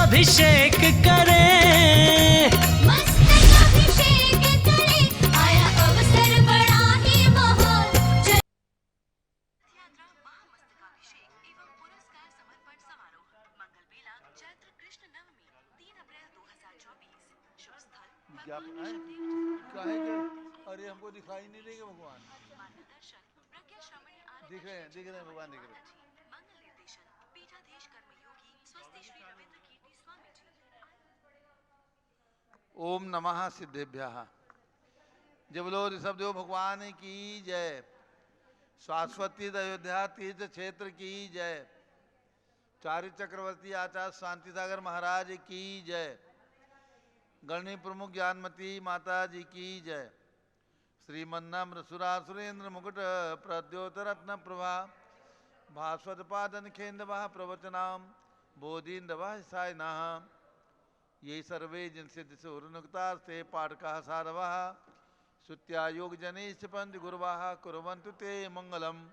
अभिषेक करे, मस्तक अभिषेक करे, आया अवसर बड़ा ही महान। यात्रा महामस्तकाभिषेक एवं पुरस्कार समर्पण समारोह मंगल बेला चैत्र कृष्ण नवमी 3 अप्रैल 2024। शुभ स्थल क्या भगवान ऋषभदेव काहे के? अरे हमको दिखाई नहीं देंगे भगवान। मार्गदर्शन प्रज्ञा श्रमणी आर्य दिख रहे हैं भगवान दिख रहे हैं। मंगल निर्देशन पीठाधीश कर्मयोगी स्वस्ति श्री रविंद्र कीर्ति स्वामी जी। ओम नमः सिद्धेभ्यः। जब बोलो ऋषभदेव भगवान की जय। शाश्वती अयोध्या तीर्थ क्षेत्र की जय। चारि चक्रवर्ती आचार्य शांति सागर महाराज की जय। गणनी प्रमुख ज्ञानमती माता जी की जय। श्रीमन्नम्र सुरासुरेंद्र मुकुट प्रद्योत रत्न प्रभा भास्वत पादन खेन्दवः प्रवचनाम बोधीन्दवः सायनः ये सर्वे जिनसिद्ध सुरनुक्तास्ते पाठकाः सारवः श्रुत्या योग जनेश्च पंच गुरवाः कुर्वन्तु ते मंगलम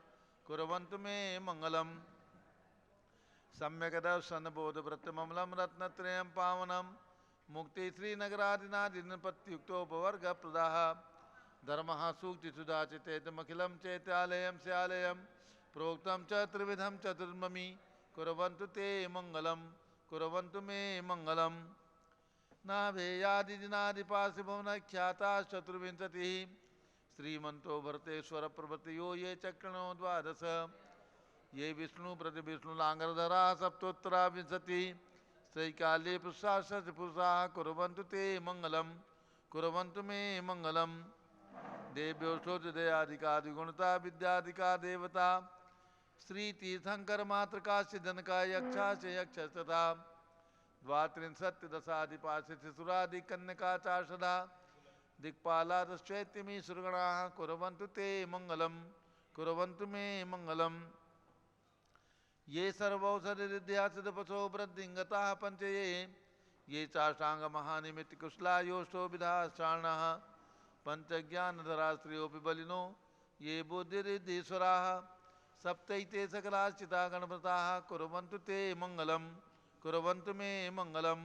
कुर्वन्तु मे मंगलम। सम्यक दर्शन बोध व्रतममलम रत्नत्रयं पावनम मुक्ति श्रीनगरादिनादिनपत्युक्तोपवर्ग प्रदाः धर्मः सूक्ति सुधा चितेतमखिलं चैत्यालयं स्यालयं प्रोक्तं च त्रिविधं चतुर्ममी कुर्वन्तु ते मंगलम कुर्वन्तु मे मंगलम। नाभेयादिदिनादिपार्श्वभुवनख्याताः चतुर्विंशतिः श्रीमन्तो भरतेश्वर प्रभृतयो ये चक्रणो द्वादश ये विष्णु प्रतिविष्णुलांगरधरा सप्तोत्तरा विंशति श्रीकाले पुरुषाः पुरुषाः कुर्वन्तु ते मंगलम कुर्वन्तु मे मंगलम। देव्यो श्रोत्रदयादिकादिगुणता विद्यादिका देवता श्री तीर्थंकर मातृका सिद्धनका यक्षा से यक्ष तथा द्वात्रिंशत् दशादिपाशुरादि कन्यका चार्षदा दिक्पालादश्चैत्यमी सुरगणाः कुर्वन्तु ते मंगलम कुर्वन्तु मे मंगलम। ये सर्वौषधिद्यासिदपसो वृद्धिंगताः पंचये ये चाष्टांग महानिमित्त कुशला योष्टो विधाश्चार्णः पंचज्ञानधरा स्त्रियोऽपि बलिनो ये बुद्धिरिद्धीश्वराः सप्तैते सकलाश्चिता गणव्रताः कुर्वन्तु ते मंगलम कुर्वन्तु मे मंगलम।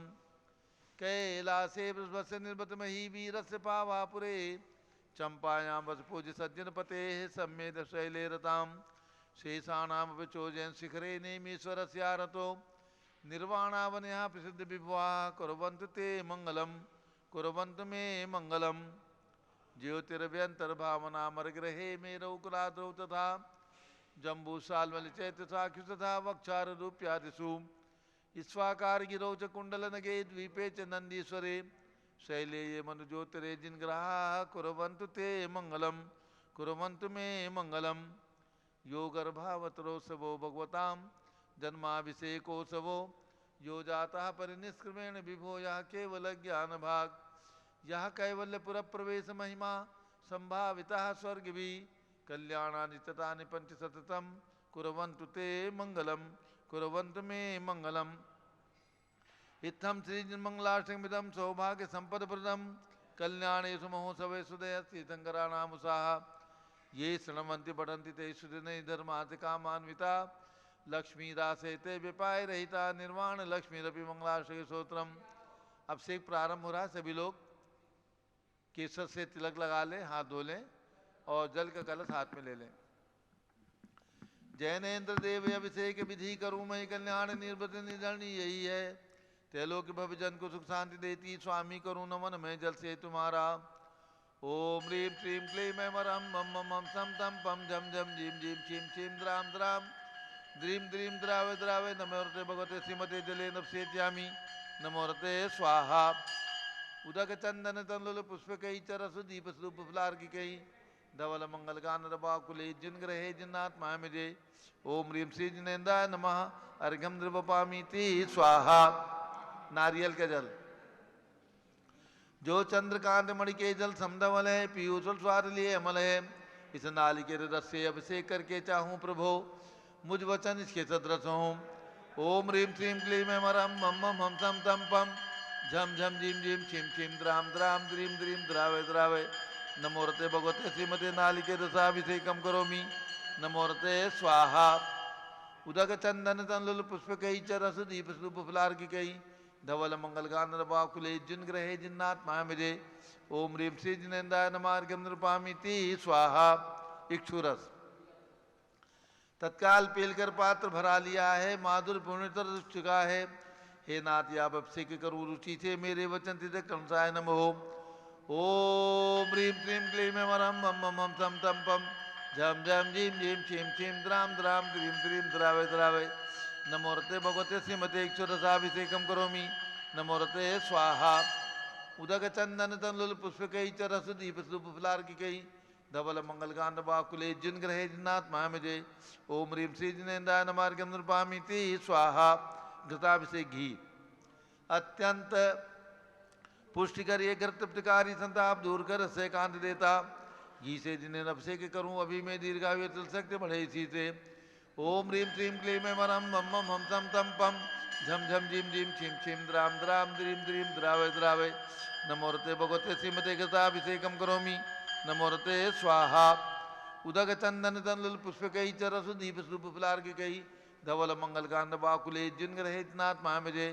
कैलासे वृषभस्य निर्वतमहि वीरस्य पावापुरे चंपायां वसपूज्य सज्जनपतेः सम्मेद शैले रतां शेषाणामपि चोजयन् शिखरे नेमीश्वरस्यारतो निर्वाणावनयः प्रसिद्ध विभुवाः कुर्वन्तु ते मंगलम कुर्वन्तु मे मंगलम। ज्योतिरव्यन्तर्भावनामरग्रहे मेरौकुलाद्रौ तथा जम्बूसाल्मलिचैत्यसाख्यु तथा वक्षाररूप्यादिषु ईश्वाकारगिरौ च कुण्डलनगे द्वीपे च नन्दीश्वरे शैले ये मनुज्योतिरे जिनग्रहाः कुर्वन्तु ते मंगलम कुर्वन्तु मे मंगलम। यो गर्भावतरोत्सवो भगवतां जन्माभिषेकोत्सवो यो जातः परिनिष्क्रमेण विभो यः केवलज्ञानभाग यः कैवल्यपुरप्रवेश महिमा संभावितः स्वर्गभिः कल्याणानि ततानि पंचशतम् कुर्वन्तु ते मंगलम कुर्वन्तु मे मंगलम। इत्थं श्रीमंगलाष्टकमिदं सौभाग्य संपदप्रदं कल्याणेषु महोत्सवेषु तीर्थंकराणामुषाः ये शृण्वन्ति पठन्ति ते सुदिने धर्मार्थ कामान्विता लक्ष्मीदासे ते विपाय रहिता निर्वाण लक्ष्मीरपि मंगलाष्टक स्तोत्रम। अब से प्रारंभ हो रहा है। सभी लोग केसर से तिलक लगा लें, हाथ धो लें और जल का कलश हाथ में ले लें। जैनेन्द्र देव अभिषेक विधि करूँ मैं कल्याण निर्वृत निधरणी यही है तेलोक भवजन को सुख शांति देती स्वामी करूँ नमन मैं जल से तुम्हारा। ओम ह्रीं श्रीं क्लीं मैं मरम मम मम सम तम पम झम झम झीम झीम छीम छीम द्राम द्राम द्रीं द्रीं द्रावे द्रावे नमोरते भगवते श्रीमते जले नपसेत्यामि नमोरते स्वाहा। उदक चंदन तंलुल पुष्पकई चरसु दीप स्वरूप फुलार्किकई धवल मंगल गान रबाकुले जिन ग्रहे जिन्नात्मा मिजे। ओम ह्रीं श्री जिनेन्द्राय नमः अर्घ्यम द्रवपामीति स्वाहा। नारियल का जल जो चंद्रकांत मणि के जल समधवल है पीयूष स्वाद लिए अमल है इस नाली के रस से अभिषेक करके चाहूँ प्रभो मुझ वचन इसके सदृश हों। ओम ह्रीं श्रीं क्लीं मैं मरम मम मम हम सम तम पम झम झम झीम झीम छीम छीम द्राम द्राम द्रीं द्रीं द्रावे द्रावे नमोरते भगवते श्रीमते नालिके रसाभिषेकम करोमि नमोरते स्वाहा। उदक चंदन तंलुल पुष्पकई च रस दीप स्वरूप फुलार्किकई धवल मंगल गांधर बाकुले जिन ग्रहे जिन्नाथ महामिजे ओम ह्रीं श्री जिनेन्द्राय नमार्घ्यम नृपामिति स्वाहा। इक्षुरस तत्काल पीलकर पात्र भरा लिया है, माधुर पुण्यतर चुका है। हे नाथ आप अभिषेक करूँ रुचि से मेरे वचन तिदक कंसाय नमो। ओम ह्रीं क्लीं क्लीं वरम मम मम हम सम तम पम झम झम झीम झीम छीम छीम द्राम द्राम द्रीम द्रीम द्रावे द्रावे नमोरते भगवते श्रीमते इक्षुरसाभिषेकम करोमि। नमोरते स्वाहा। उदक चंदन तनुल पुष्प कई चरस दीप सुप फलार की कई धवल मंगल कांड बाकुले जिन ग्रहे जिन्नाथ महामिजे ओम ह्रीं श्री जिनेन्द्राय नमार्घ्यम नृपामिति स्वाहा। घृताभिषेक घी अत्यंत पुष्टिकर ये घृत तृप्तिकारी संताप दूर कर से कांत देता। घी से जिन्हें अभिषेक करूं अभी मैं दीर्घायु चल सकते बढ़े इसी से। ओम ह्रीं श्रीं क्लीं वरम मम मम हम सम तम पम झम झम झीम झीम छीम छीम द्राम द्राम द्रीम द्रीम द्रावे द्रावे नमोरते भगवते श्रीमते घृताभिषेकम करोमि। नमोरते स्वाहा। उदक चंदन तनुल पुष्प कई चरस दीप सुप फलार की कई धवल मंगल कांड बाकुले जिन ग्रहे जिन्नाथ महामिजे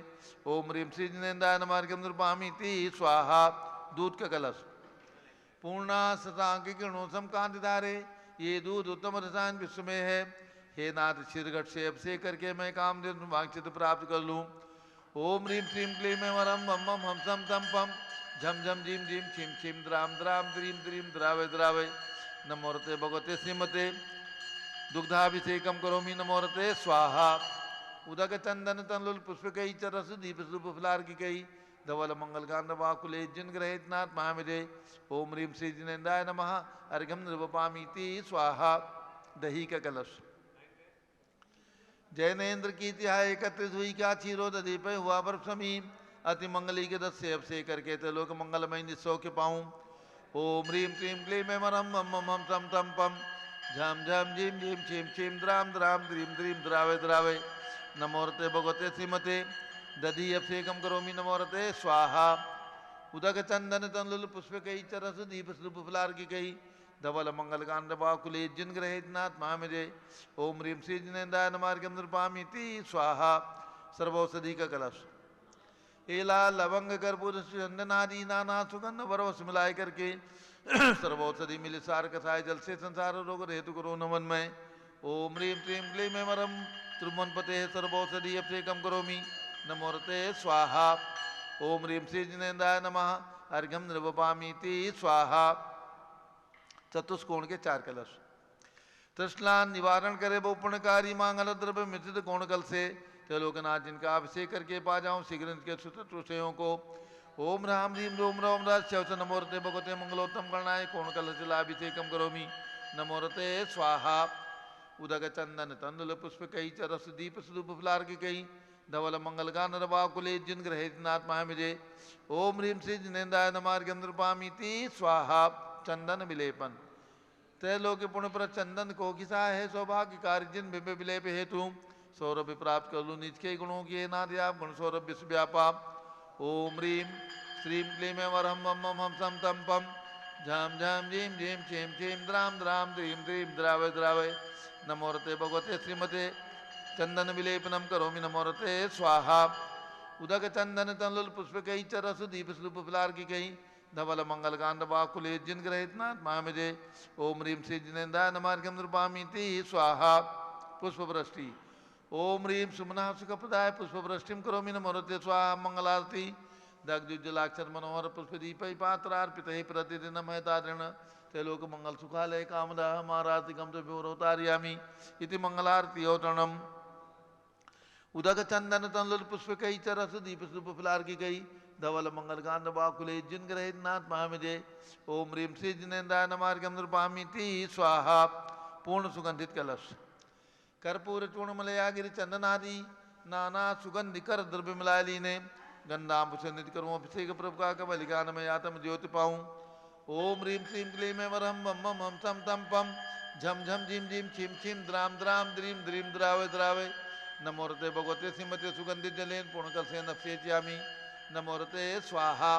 ओम ह्रीं श्री जिनेन्द्राय नमार्घ्यम नृपामिति स्वाहा। दूध का कलश पूर्णा शतांक किरणों समकांत धारे ये दूध उत्तम रसायन विश्व में है। हे नाथ शिरघट से अभिषेक करके मैं काम वांछित प्राप्त कर लूँ। ओम ह्रीं श्रीं क्लीं वरम मम मम हम सम तम पम झम झम झीम झीम छीम छीम द्राम द्राम द्रीम द्रीम द्रावे द्रावे नमोरते भगवते श्रीमते दुग्धाभिषेकम करोमि। नमोरते स्वाहा। उदक चंदन तनुल पुष्प कई चरस दीप सुप फलार की कई धवल मंगल कांड बाकुले जिन ग्रहे जिन्नाथ महामिजे ओम ह्रीं श्री जिनेन्द्राय नमः अर्घ्यम नृपामिति स्वाहा। दही का कलश जैनेन्द्र की तिहाई एकत्रित हुई क्या क्षीरो दधी पे हुआ बर्फ समी अति मंगली के दस से अभिषेक करके त्रिलोक मंगलमय निस्सौख्य पाऊं। ओम ह्रीं क्लीं क्लीं वरम मम मम हम सम तम पम झम झम झीम झीम छीम छीम द्राम द्राम द्रीम द्रीम द्रावे द्रावे नमोरते भगवते श्रीमते दधी अभिषेकम करोमि। नमोरते स्वाहा। उदक चंदन तनुल पुष्प कई चरस दीप सुप फलार की कई धवल मंगल कांड बाकुले जिन ग्रहे जिन्नाथ महामिजे ओम ह्रीं श्री जिनेन्द्राय नमार्घ्यम नृपामिति स्वाहा। सर्वौषधि का कलश एला लवंग कर्पूर चंदन आदि नाना सुगंध वरवस मिलाए करके सर्वौषधि मिल सार कसाय जल से संसार रोग हेतु करो नमन में। ओम ह्रीं श्रीं क्लीं वरम त्रिभुवन पते सर्वौषधि अभिषेकम करोमि। नमोरते स्वाहा। ओम ह्रीं श्री जिनेन्द्राय नमः अर्घ्यम नृपामिति स्वाहा। चतुष्कोण के चार कलश तृष्णा निवारण करे वो पुण्यकारी मांगल द्रव्य मिश्रित कोण कल से त्रिलोकनाथ जिनका अभिषेक करके पा जाऊं शीघ्र के सुतोषयों को। ओम राम ह्रीं रोम रोम राज नमोरते भगवते मंगलोत्तम गणाय कोण कल अभिषेकम करोमि। नमोरते स्वाहा। उदक चंदन तंदुल पुष्प कई चरस दीप सुदूप फलार की कई धवल मंगल गान रवाकुले जिन ग्रहे जिन्नाथ महामिजे ओम ह्रीं श्री जिनेन्द्राय नमार्घ्यम नृपामिति स्वाहा। चंदन विलेपन त्रैलोक्य पुण्य पर चंदन को किसा है सौभाग्य कार्य जिन बिंब विलेप हेतु सौरभ प्राप्त कर लू निज के गुणों की नाथ आप गुण सौरभ विश्व व्यापा। ओम ह्रीं श्रीं क्लीं वरम मम मम हम सम तम पम झम झम झीम झीम छीम छीम द्राम द्राम द्रीम द्रीम द्रावे द्रावे नमोरते भगवते श्रीमते चंदन विलेपनम करोमि। नमोरते स्वाहा। उदक चंदन तनुल पुष्प कई चरस दीप सुप फलार की कई धवल मंगल कांड बाकुले जिन ग्रहित नाथ महामिजे ओम ह्रीं श्री जिनेन्द्राय नमार्घ्यम नृपामिति स्वाहा। पुष्प वृष्टि ओम ह्रीं सुमना सुखप्रदाय पुष्प वृष्टिम करोमि। नमोरते स्वाहा। मंगलारती दग्धुज्जलाक्षर मनोहर पुष्प दीप पात्रार्पित प्रतिदिन महतादृण त्रैलोक मंगल सुखालय कामदा महारातिकम तो विवरोतार्यामि इति मंगलारती औतरणम। उदक चंदन तनुल पुष्प कई चरस दीप सुप फलार की कई धवल मंगल कांड बाकुले जिन ग्रहे नाथ महामिजे ओम ह्रीं श्री जिनेन्द्राय नमार्घ्यम नृपामिति स्वाहा। पूर्ण सुगंधित कलश कर्पूर चूर्ण मलया गिरि चंदन आदि नाना सुगंधि कर द्रव्य मिलाय लीने गंधाम से नित्य करूँ अभिषेक प्रभु का कमलिकान में आत्म ज्योति पाऊँ। ओम ह्रीं श्रीं क्लीं वरम मम मम हम सम तम पम झम झम झीम झीम छीम छीम द्राम द्राम द्रीम द्रीम द्रावे द्रावे नमोरते भगवते श्रीमते सुगंधित जलेन पूर्णकल से नप्येच्यामि। नमोरते स्वाहा।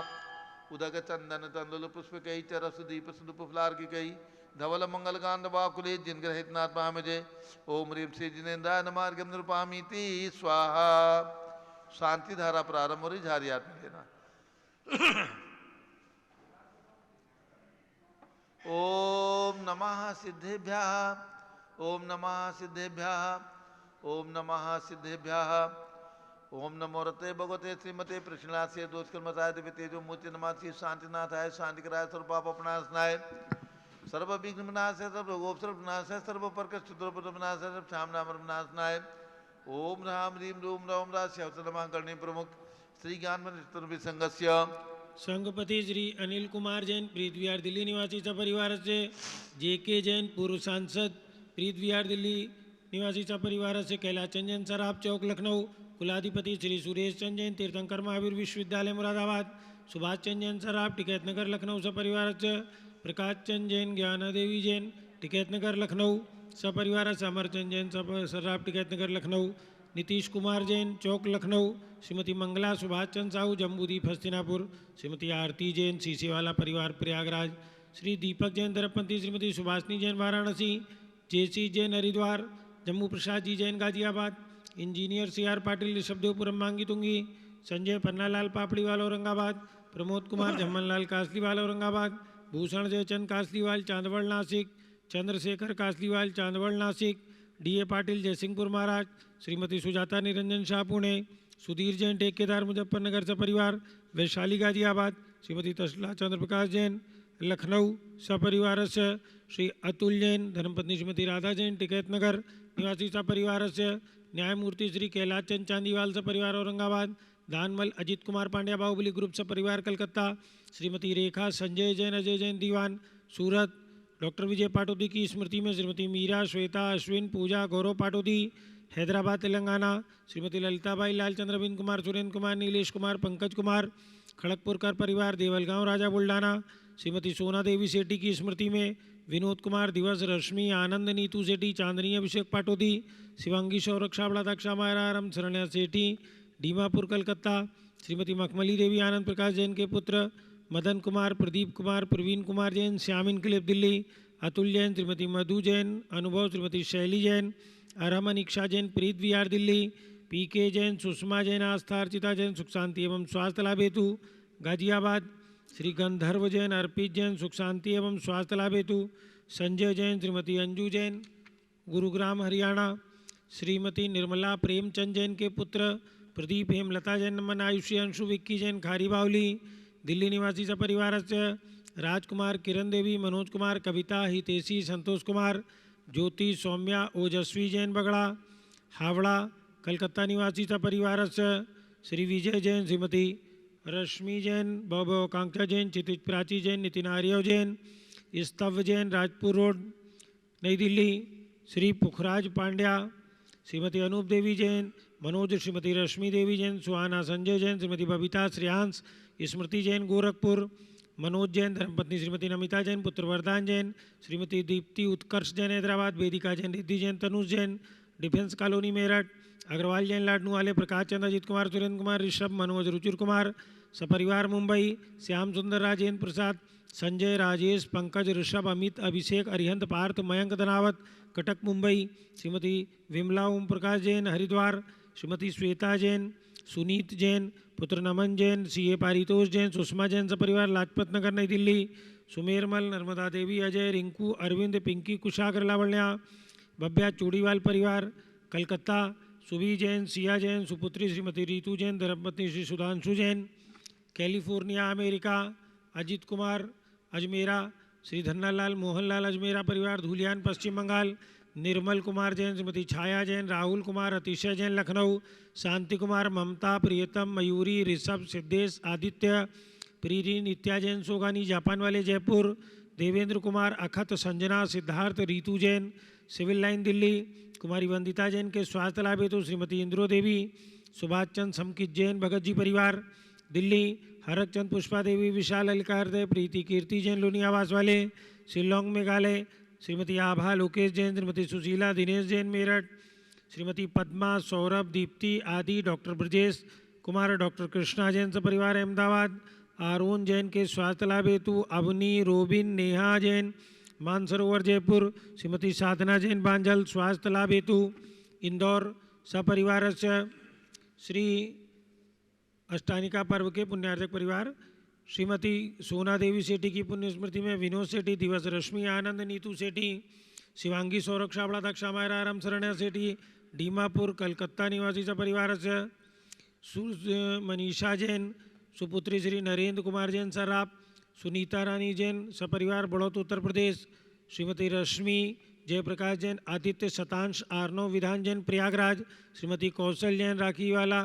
उदक चंदन तंदुल पुष्प कई चरस दीप सुदूप फलार की कई धवल मंगल कांड बाकुले जिन ग्रहित नाथ महामिजे ओम ह्रीं श्री जिनेन्द्राय नमार्घ्यम नृपामिति स्वाहा। शांति धारा प्रारंभ हो रही, झारी हाथ में लेना। ओम नमः सिद्धेभ्यः, ओम नमः सिद्धेभ्यः, ओम नमः सिद्धेभ्यः। ओम नमो रते भगवते श्रीमते प्रश्नास्य दोषकर्मताय दिव्य तेजो मूर्ति नमासि शांतिनाथाय शांतिकराय सर्वपापनाशनाय सर्व विघ्न विनाशाय सर्व रोगोप सर्व विनाशाय सर्व परकष्ट चित्रोपद विनाशाय सर्व श्याम नाम विनाशनाय। ओम राम ह्रीम रूम राम राम करणी प्रमुख श्री ज्ञान विसंगस्य संघपति श्री अनिल कुमार जैन प्रीत विहार दिल्ली निवासीचा परिवाराचे, JK जैन पूर्व सांसद प्रीत विहार दिल्ली निवासीचा परिवाराचे, कैलाश चंद जैन सराफ चौक लखनऊ, कुलाधिपति श्री सुरेश चंद जैन तीर्थंकर महावीर विश्वविद्यालय मुरादाबाद, सुभाष चंद जैन सराफ टिकैत नगर लखनऊ सपरिवाराचे, प्रकाश चंद जैन ज्ञानदेवी जैन टिकैत नगर लखनऊ सपरिवाराचे, अमरचंद जैन सराफ टिकैत नगर लखनऊ, नीतीश कुमार जैन चौक लखनऊ, श्रीमती मंगला सुभाष चंद साहू जम्बूदीप हस्तिनापुर, श्रीमती आरती जैन सीसेवाला परिवार Prayagraj, Shri Deepak Jain दरपंथी, Shrimati Subhashini Jain Varanasi, JC Jain Haridwar, Jammu Prasad ji Jain Ghaziabad, engineer CR Patil Rishabhdevpuram मांगी तुंगी, संजय पन्नालाल पापड़ीवाल औरंगाबाद, प्रमोद कुमार झम्मनलाल कासलीवाल औरंगाबाद, भूषण जयचंद कासलीवाल चांदवड़ नासिक, चंद्रशेखर कासलीवाल चांदवड़ नासिक, DA पाटिल जयसिंहपुर महाराज, श्रीमती सुजाता निरंजन शाह पुणे, सुधीर जैन ठेकेदार मुजफ्फरनगर से परिवार वैशाली गाजियाबाद, श्रीमती तसला चंद्रप्रकाश जैन लखनऊ सपरिवार से, श्री अतुल जैन धर्मपत्नी श्रीमती राधा जैन टिकैत नगर निवासी सपरिवार से, न्यायमूर्ति श्री कैलाश चंद चांदीवाल सपरिवार औरंगाबाद, दानमल अजित कुमार पांड्या बाहुबली ग्रुप सपरिवार कलकत्ता, श्रीमती रेखा संजय जैन अजय जैन दीवान सूरत, डॉक्टर विजय पाटोदी की स्मृति में श्रीमती मीरा श्वेता अश्विन पूजा गौरव पाटोदी हैदराबाद तेलंगाना, श्रीमती ललिताबाई लालचंद्र अरविंद कुमार सुरेंद्र कुमार नीलेश कुमार पंकज कुमार खड़गपुरकर परिवार देवलगांव राजा बुल्डाना, श्रीमती सोना देवी सेठी की स्मृति में विनोद कुमार दिवस रश्मि आनंद नीतू सेठी चांदनी अभिषेक पाटोदी, शिवांगी सौरभ छाबड़ा दक्षा मायाराम शरण्या सेठी डीमापुर कलकत्ता, श्रीमती मखमली देवी आनंद प्रकाश जैन के पुत्र मदन कुमार प्रदीप कुमार प्रवीण कुमार जैन श्याम इनकलेब दिल्ली, अतुल जैन श्रीमती मधु जैन अनुभव श्रीमती शैली जैन अरहमन इक्षा जैन प्रीत विहार दिल्ली, PK जैन सुषमा जैन आस्था अर्चिता जैन सुख शांति एवं स्वास्थ्य लाभ हेतु गाजियाबाद, श्री गंधर्व जैन अर्पित जैन सुख शांति एवं स्वास्थ्य लाभ हेतु, संजय जैन श्रीमती अंजू जैन गुरुग्राम हरियाणा, श्रीमती निर्मला प्रेमचंद जैन के पुत्र प्रदीप हेमलता जैन नमन आयुषी अंशु विक्की जैन खारी बावली दिल्ली निवासी सपरिवार से, राजकुमार किरण देवी मनोज कुमार कविता हितेशी संतोष कुमार ज्योति सौम्या ओजस्वी जैन बगड़ा हावड़ा कलकत्ता निवासी सपरिवार से, श्री विजय जैन श्रीमती रश्मि जैन बॉबो कांक्षा जैन क्षितिज प्राची जैन नितिन आर्यव जैन स्तव जैन राजपुर रोड नई दिल्ली, श्री पुखराज पांड्या श्रीमती अनूप देवी जैन मनोज श्रीमती रश्मि देवी जैन सुहाना संजय जैन श्रीमती बबीता श्रेयांश स्मृति जैन गोरखपुर, मनोज जैन धर्मपत्नी श्रीमती नमिता जैन पुत्र वरदान जैन श्रीमती दीप्ति उत्कर्ष जैन हैदराबाद, वेदिका जैन रिद्धि जैन तनुज जैन डिफेंस कॉलोनी मेरठ, अग्रवाल जैन लाडनू वाले प्रकाश चंद अजित कुमार सुरेंद्र कुमार ऋषभ मनोज रुचिर कुमार सपरिवार मुंबई, श्याम सुंदर राजेंद्र प्रसाद संजय राजेश पंकज ऋषभ अमित अभिषेक अरिहंत पार्थ मयंक धनावत कटक मुंबई, श्रीमती विमला ओम प्रकाश जैन हरिद्वार, श्रीमती श्वेता जैन सुनीत जैन पुत्र नमन जैन CA पारितोष जैन सुषमा जैन सपरिवार लाजपत नगर नई दिल्ली, सुमेरमल नर्मदा देवी अजय रिंकू अरविंद पिंकी कुशागर लावण्या बब्या चूड़ीवाल परिवार कलकत्ता, सुबी जैन सिया जैन सुपुत्री श्रीमती रीतू जैन धर्मपत्नी श्री सुधांशु जैन कैलिफोर्निया अमेरिका, अजित कुमार अजमेरा श्री धन्नालाल मोहनलाल अजमेरा परिवार धूलियान पश्चिम बंगाल, निर्मल कुमार जैन श्रीमती छाया जैन राहुल कुमार अतिशय जैन लखनऊ, शांति कुमार ममता प्रियतम मयूरी ऋषभ सिद्धेश आदित्य प्रीति नित्या जैन सोगानी जापान वाले जयपुर, देवेंद्र कुमार अखत संजना सिद्धार्थ रीतू जैन सिविल लाइन दिल्ली, कुमारी वंदिता जैन के स्वास्थ्य लाभ हेतु श्रीमती इंद्रो देवी, सुभाष चंद समकित जैन भगत जी परिवार दिल्ली, हरक चंद पुष्पा देवी विशाल अलकार प्रीति कीर्ति जैन लोनी आवास वाले शिलोंग मेघालय, श्रीमती आभा लोकेश जैन श्रीमती सुशीला दिनेश जैन मेरठ, श्रीमती पद्मा सौरभ दीप्ति आदि डॉक्टर ब्रजेश कुमार डॉक्टर कृष्णा जैन सपरिवार अहमदाबाद, आरोन जैन के स्वास्थ्य लाभ हेतु अवनी रोबिन नेहा जैन मानसरोवर जयपुर, श्रीमती साधना जैन बांझल स्वास्थ्य लाभ हेतु इंदौर सपरिवार से, श्री अष्टानिका पर्व के पुण्यार्चक परिवार श्रीमती सोना देवी सेठी की पुण्य स्मृति में विनोद सेठी, दिवस रश्मि आनंद, नीतू सेठी, शिवांगी सौरभ शाबड़ा, दक्षा मायरा, राम शरण्य सेठी, डीमापुर कलकत्ता निवासीचा परिवारस्य मनीषा जैन, सुपुत्री श्री नरेंद्र कुमार जैन सर्राफ, सुनीता रानी जैन सपरिवार बड़ौत उत्तर प्रदेश, श्रीमती रश्मि जयप्रकाश जैन, आदित्य शतांश आर्नो विधान जैन प्रयागराज, श्रीमती कौशल जैन राखीवाला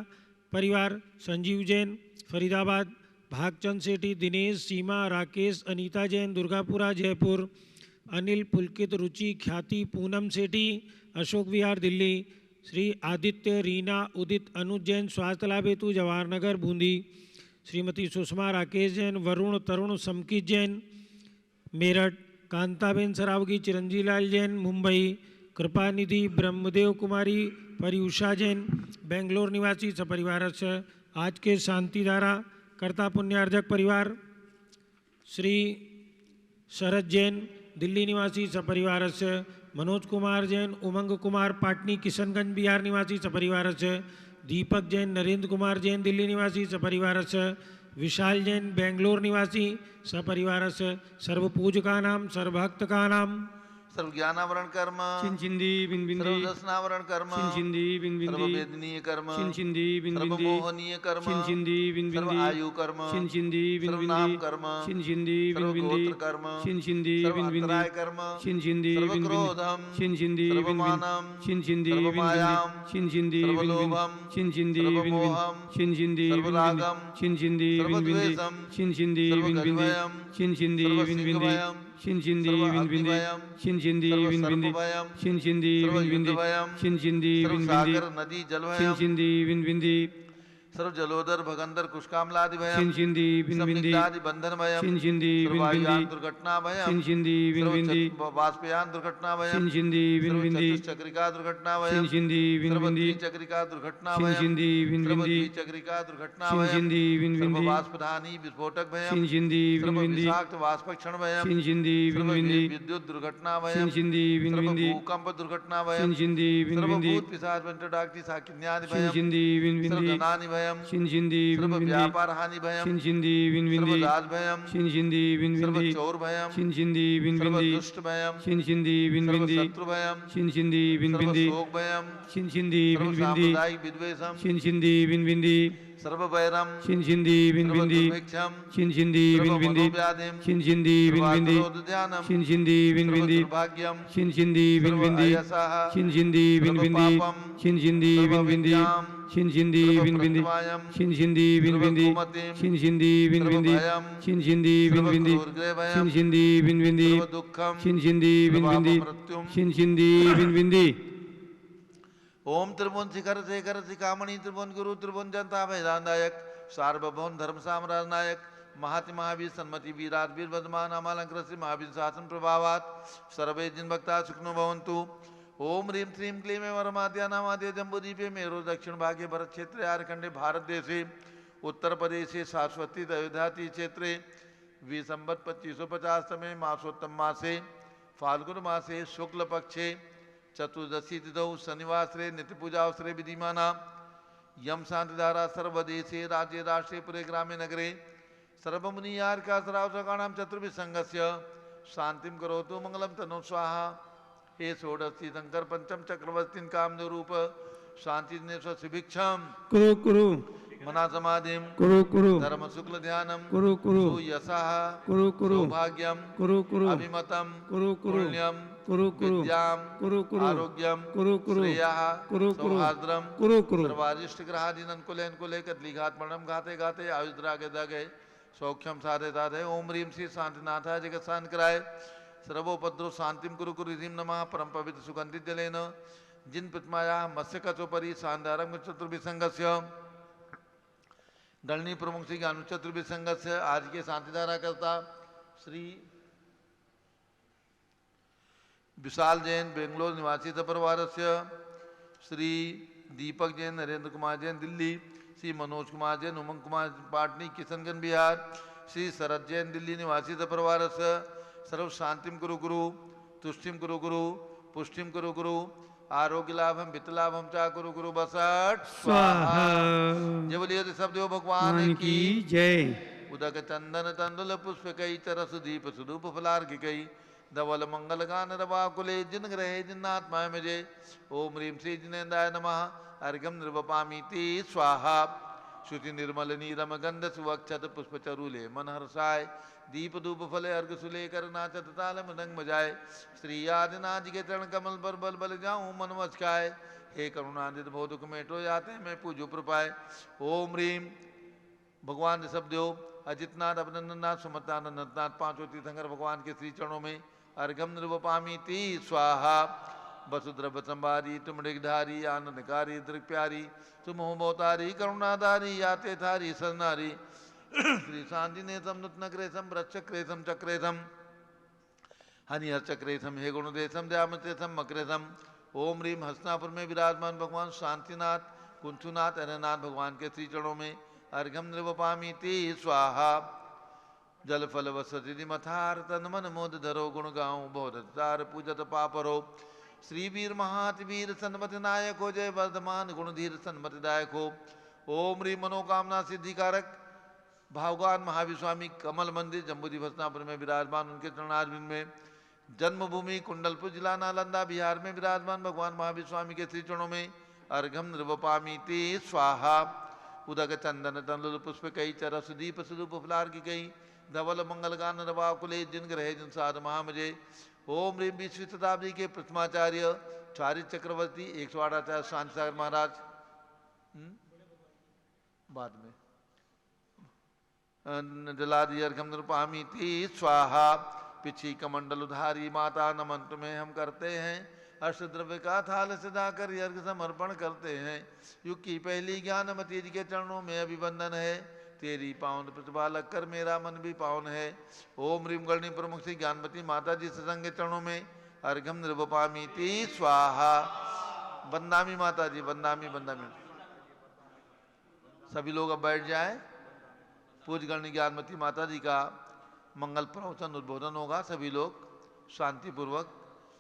परिवार, संजीव जैन फरीदाबाद, भागचंद सेठी, दिनेश, सीमा, राकेश, अनीता जैन दुर्गापुरा जयपुर, अनिल पुलकित, रुचि, ख्याति, पूनम सेठी अशोक विहार दिल्ली, श्री आदित्य, रीना, उदित, अनुज जैन स्वास्थ्य लाभ हेतु जवाहर नगर बूंदी, श्रीमती सुषमा राकेश जैन, वरुण, तरुण, समकित जैन मेरठ, कांताबेन सरावगी, चिरंजीव लाल जैन मुंबई, कृपानिधि ब्रह्मदेव कुमारी परियुषा जैन बेंगलोर निवासी सपरिवार आज के शांतिधारा कर्ता पुण्यार्जक परिवार श्री शरद जैन दिल्ली निवासी सपरिवार मनोज कुमार जैन, उमंग कुमार पाटनी किशनगंज बिहार निवासी सपरिवार दीपक जैन, नरेंद्र कुमार जैन दिल्ली निवासी सपरिवार विशाल जैन बेंगलोर निवासी सपरिवार सर्वपूज का नाम सर्वभक्त का नाम सर्व ज्ञानावरण कर्म चिंचिंदी बिंबिंदी सर्वदर्शनावरण कर्म चिंचिंदी बिंबिंदी सर्ववेदनीय कर्म चिंचिंदी बिंबिंदी सर्वमोहनीय कर्म चिंचिंदी बिंबिंदी सर्व आयु कर्म चिंचिंदी बिंबिंदी सर्वनाम कर्म चिंचिंदी बिंबिंदी सर्वगोत्र कर्म चिंचिंदी बिंबिंदी सर्वांतराय कर्म चिंचिंदी बिंबिंदी सर्वक्रोधम चिंचिंदी बिंबिंदी सर्वमानम चिंचिंदी बिंबिंदी सर्वमायाम चिंचिंदी बिंबिंदी सर्वलोभम चिंचिंदी बिंबिंदी सर्वमोहम चिंचिंदी बिंबिंदी सर्वरागम चिंचिंदी बिंबिंदी सर्वद्वेषम चिंचिंदी बिंबिंदी सर्वगर्भयम चिंचिंदी बिंबिंदी सर्वसिंहभयम चिंचिंदी बिंबिंदी सर्वाग्निभयम चिंचिंदी बिंबिंदी सर्वसर्पभयम चिंचिंदी बिंबिंदी सर्वयुद्धभयम चिंचिंदी बिंबिंदी सर्वसागर नदी जलभयम चिंचिंदी बिंबिंदी सर्व जलोदर भगंदर कुशकामलादि भयम चिंचिंदी बिंबिंदी निग्धादि बंधन भयम चिंचिंदी सर्ववायुयान बिंबिंदी दुर्घटना भयम चिंचिंदी बिंबिंदी वाष्पयान दुर्घटना भयम चिंचिंदी बिंबिंदी चक्रिका दुर्घटना भयम चिंचिंदी बिंबिंदी चक्रिका दुर्घटना भयम चिंचिंदी बिंबिंदी चक्रिका दुर्घटना भयम चिंचिंदी बिंबिंदी वाष्पधानी विस्फोटक भयम चिंचिंदी बिंबिंदी विषाक्त वाष्पक्षण भयम चिंचिंदी बिंबिंदी विद्युत दुर्घटना भयम चिंचिंदी बिंबिंदी भूकंप दुर्घटना भयम चिंचिंदी बिंबिंदी सर्वभूत पिशाच वेंटडाक्टी साकिन्यादि भयम चिंचिंदी बिंबिंदी सर्वधनानि भयम चिंचिंदी सर्व बिंबिंदी व्यापार हानि भयम चिंचिंदी बिंबिंदी सर्वदास भयम चिंचिंदी बिंबिंदी सर्वचोर भयम चिंचिंदी बिंबिंदी सर्वदुष्ट भयम चिंचिंदी बिंबिंदी सर्वशत्रु भयम चिंचिंदी बिंबिंदी सर्वशोक भयम चिंचिंदी बिंबिंदी सर्वसामुदायिक विद्वेषम चिंचिंदी बिंबिंदी सर्ववैरम चिंचिंदी बिंबिंदी सर्वदुर्भिक्षम चिंचिंदी बिंबिंदी सर्वमनोव्याधिम चिंचिंदी बिंबिंदी सर्वक्रोधध्यानम चिंचिंदी बिंबिंदी सर्वदुर्भाग्यम चिंचिंदी बिंबिंदी सर्वअयसः चिंचिंदी बिंबिंदी सर्वपापम चिंचिंदी बिंबिंदी सर्वविद्याम चिंचिंदी बिंबिंदी सर्वप्रत्यवायम चिंचिंदी बिंबिंदी सर्वकुमतिम चिंचिंदी बिंबिंदी सर्वभयम चिंचिंदी बिंबिंदी सर्वक्रूरग्रहभयम चिंचिंदी बिंबिंदी सर्वदुःखम चिंचिंदी बिंबिंदी सर्वपापमृत्युम चिंचिंदी बिंबिंदी ओम त्रिभुवन शिखर शेखर शिखामणि त्रिभुवन गुरु त्रिभुवन जनता भैदानदायक सार्वभौम धर्म साम्राज्य नायक महाति महावीर सन्मति वीराज वीर वर्धमान अमालंकृत श्री महावीर शासन प्रभावात सर्वे जिन भक्ता सुखनो भवन्तु। ओम ह्रीं श्रीं क्लीं वरमाद्या नामाद्य जम्बूदीपे मेरो दक्षिण भागे भरत क्षेत्रे आर्खंडे भारत देशे उत्तर प्रदेशे शाश्वती अयोध्याति क्षेत्रे विसंवत 2550 तमे मासोत्तम मासे फाल्गुन मासे शुक्ल पक्षे चतुर्दशी तिथौ शनिवासरे नित्य पूजावसरे विधिमाना यम शांतिधारा सर्वदेशे राज्ये राष्ट्रे पुरे ग्रामे नगरे सर्वमुनियार्का सरावसकाणां चतुर्विसंगस्य शांतिं करोतु मंगलम तनो स्वाहा। हे षोडशी शंकर पंचम चक्रवर्तीन कामदेव रूप शांति शिभिक्षम कुरु कुरु मना समाधिम कुरु कुरु धर्म शुक्ल ध्यानम कुरु कुरु यशः कुरु कुरु सौभाग्यम कुरु कुरु अभिमतम कुरु कुरु पुण्यम कुरु कुरु विद्याम कुरु कुरु आरोग्यम कुरु कुरु श्रेयः कुरु कुरु सौहार्द्रम कुरु कुरु सर्वारिष्ट ग्रहादीन अनुकूले अनुकूले कदलीघात मरणम घाते घाते आयुद्रागे दागे सौख्यम साधे साधे ओम ह्रीं श्री शांतिनाथाय जगत शांत कराय सर्वोपद्रव शांतिम कुरु कुरु ह्रीं नमः परम पवित्र सुगंधित जलेन जिन प्रतिमाया मत्स्य कचोपरि शांतारंग चतुर्विसंगस्य दलनी प्रमुख श्री ज्ञान चतुर्विसंगस्य आज के शांतिधारा करता श्री विशाल जैन बेंगलोर निवासी परिवारस्य श्री दीपक जैन नरेंद्र कुमार जैन दिल्ली श्री मनोज कुमार जैन उमंग कुमार पाटनी किशनगंज बिहार श्री शरद जैन दिल्ली निवासी परिवारस्य सर्व शांतिम कुरु गुरु तुष्टिम कुरु गुरु पुष्टिम कुरु गुरु आरोग्य लाभम वित्त लाभम चा कुरु कुरु बसट स्वाहा जय बोलिए सब देव भगवान मान की की जय। उदक चंदन तंडुल पुष्प कई चरस दीप सुदूप फलार्घ कई धवल मंगल गान रवाकुले जिन ग्रहे जिन्नात्माय मुझे ओम ह्रीं श्री जिनेन्द्राय नमः अर्घ्यम निर्वपामीति स्वाहा श्रुति निर्मल नीरम गंध सुवक्षत पुष्प चरूले मन हर्षाय दीप धूप फले अर्घ सुलेकर नाचत ताल मृदंग बजाए श्री आदिनाथ के चरण कमल पर बल बल जाऊं मन मचकाए हे करुणानिधि भव दुख मेटो जाते मैं पूजो प्रपाए ओम ह्रीं भगवान ऋषभ देव अजितनाथ अभिनंदननाथ सुमतानंदनाथ पांचों तीर्थंकर भगवान के श्री चरणों में अर्घम निर्वपामीति स्वाहा वसुद्रव संभारी तुम ऋगधारी आनंदकारी दृक प्यारी तुम हो मोतारी करुणाधारी याते थारी सरनारी श्री शांति नेतम नूतन क्रेसम वृक्ष क्रेसम चक्रेसम हनिहर चक्रेसम हे गुणदेशम दयामतेसम मक्रेसम ओम ह्रीं हस्तिनापुर में विराजमान भगवान शांतिनाथ कुंथुनाथ अननाथ भगवान के श्री चरणों में अर्घम निर्वपामीति स्वाहा जल फल वसति मथार तन मन मोद धरो गुण गाऊं बहुतार पूजत पापरो श्री वीर महात वीर सन्मति नायक हो जय वर्धमान गुणधीर सन्मति दायक हो ओम ह्रीं मनोकामना सिद्धिकारक भावगान महावीर स्वामी कमल मंदिर जम्बूदी हस्तिनापुर में विराजमान उनके चरणारविंद में जन्मभूमि कुंडलपुर जिला नालंदा बिहार में विराजमान भगवान महावीर स्वामी के श्री चरणों में अर्घम निर्वपामीति स्वाहा उदक चंदन तंडुल पुष्प कई चरस दीप सुदूप फलार की कई धवल मंगल गान रवाकुले जिन ग्रहे जिन साध महामजे ओम ह्रीं 20वीं शताब्दी के प्रथमाचार्य चारित्र चक्रवर्ती 108 आचार्य शांति सागर महाराज बाद में जलादि अर्घम निर्वपामीति स्वाहा पिछी कमंडल उधारी माता नमन तुम्हें हम करते हैं अष्टद्रव्य का थाल सजाकर अर्घ समर्पण करते हैं युग की पहली ज्ञानमती जी के चरणों में अभिवंदन है तेरी पावन प्रतिभा लग कर मेरा मन भी पावन है ओम ह्रीं गणनी प्रमुख श्री ज्ञानमती माता जी सत्संग के चरणों में अर्घम निर्वपामीति स्वाहा बंदामी माता जी बंदामी बंदामी सभी लोग अब बैठ जाए पूज्य गणनी ज्ञानमती माता जी का मंगल प्रवचन उद्बोधन होगा सभी लोग शांतिपूर्वक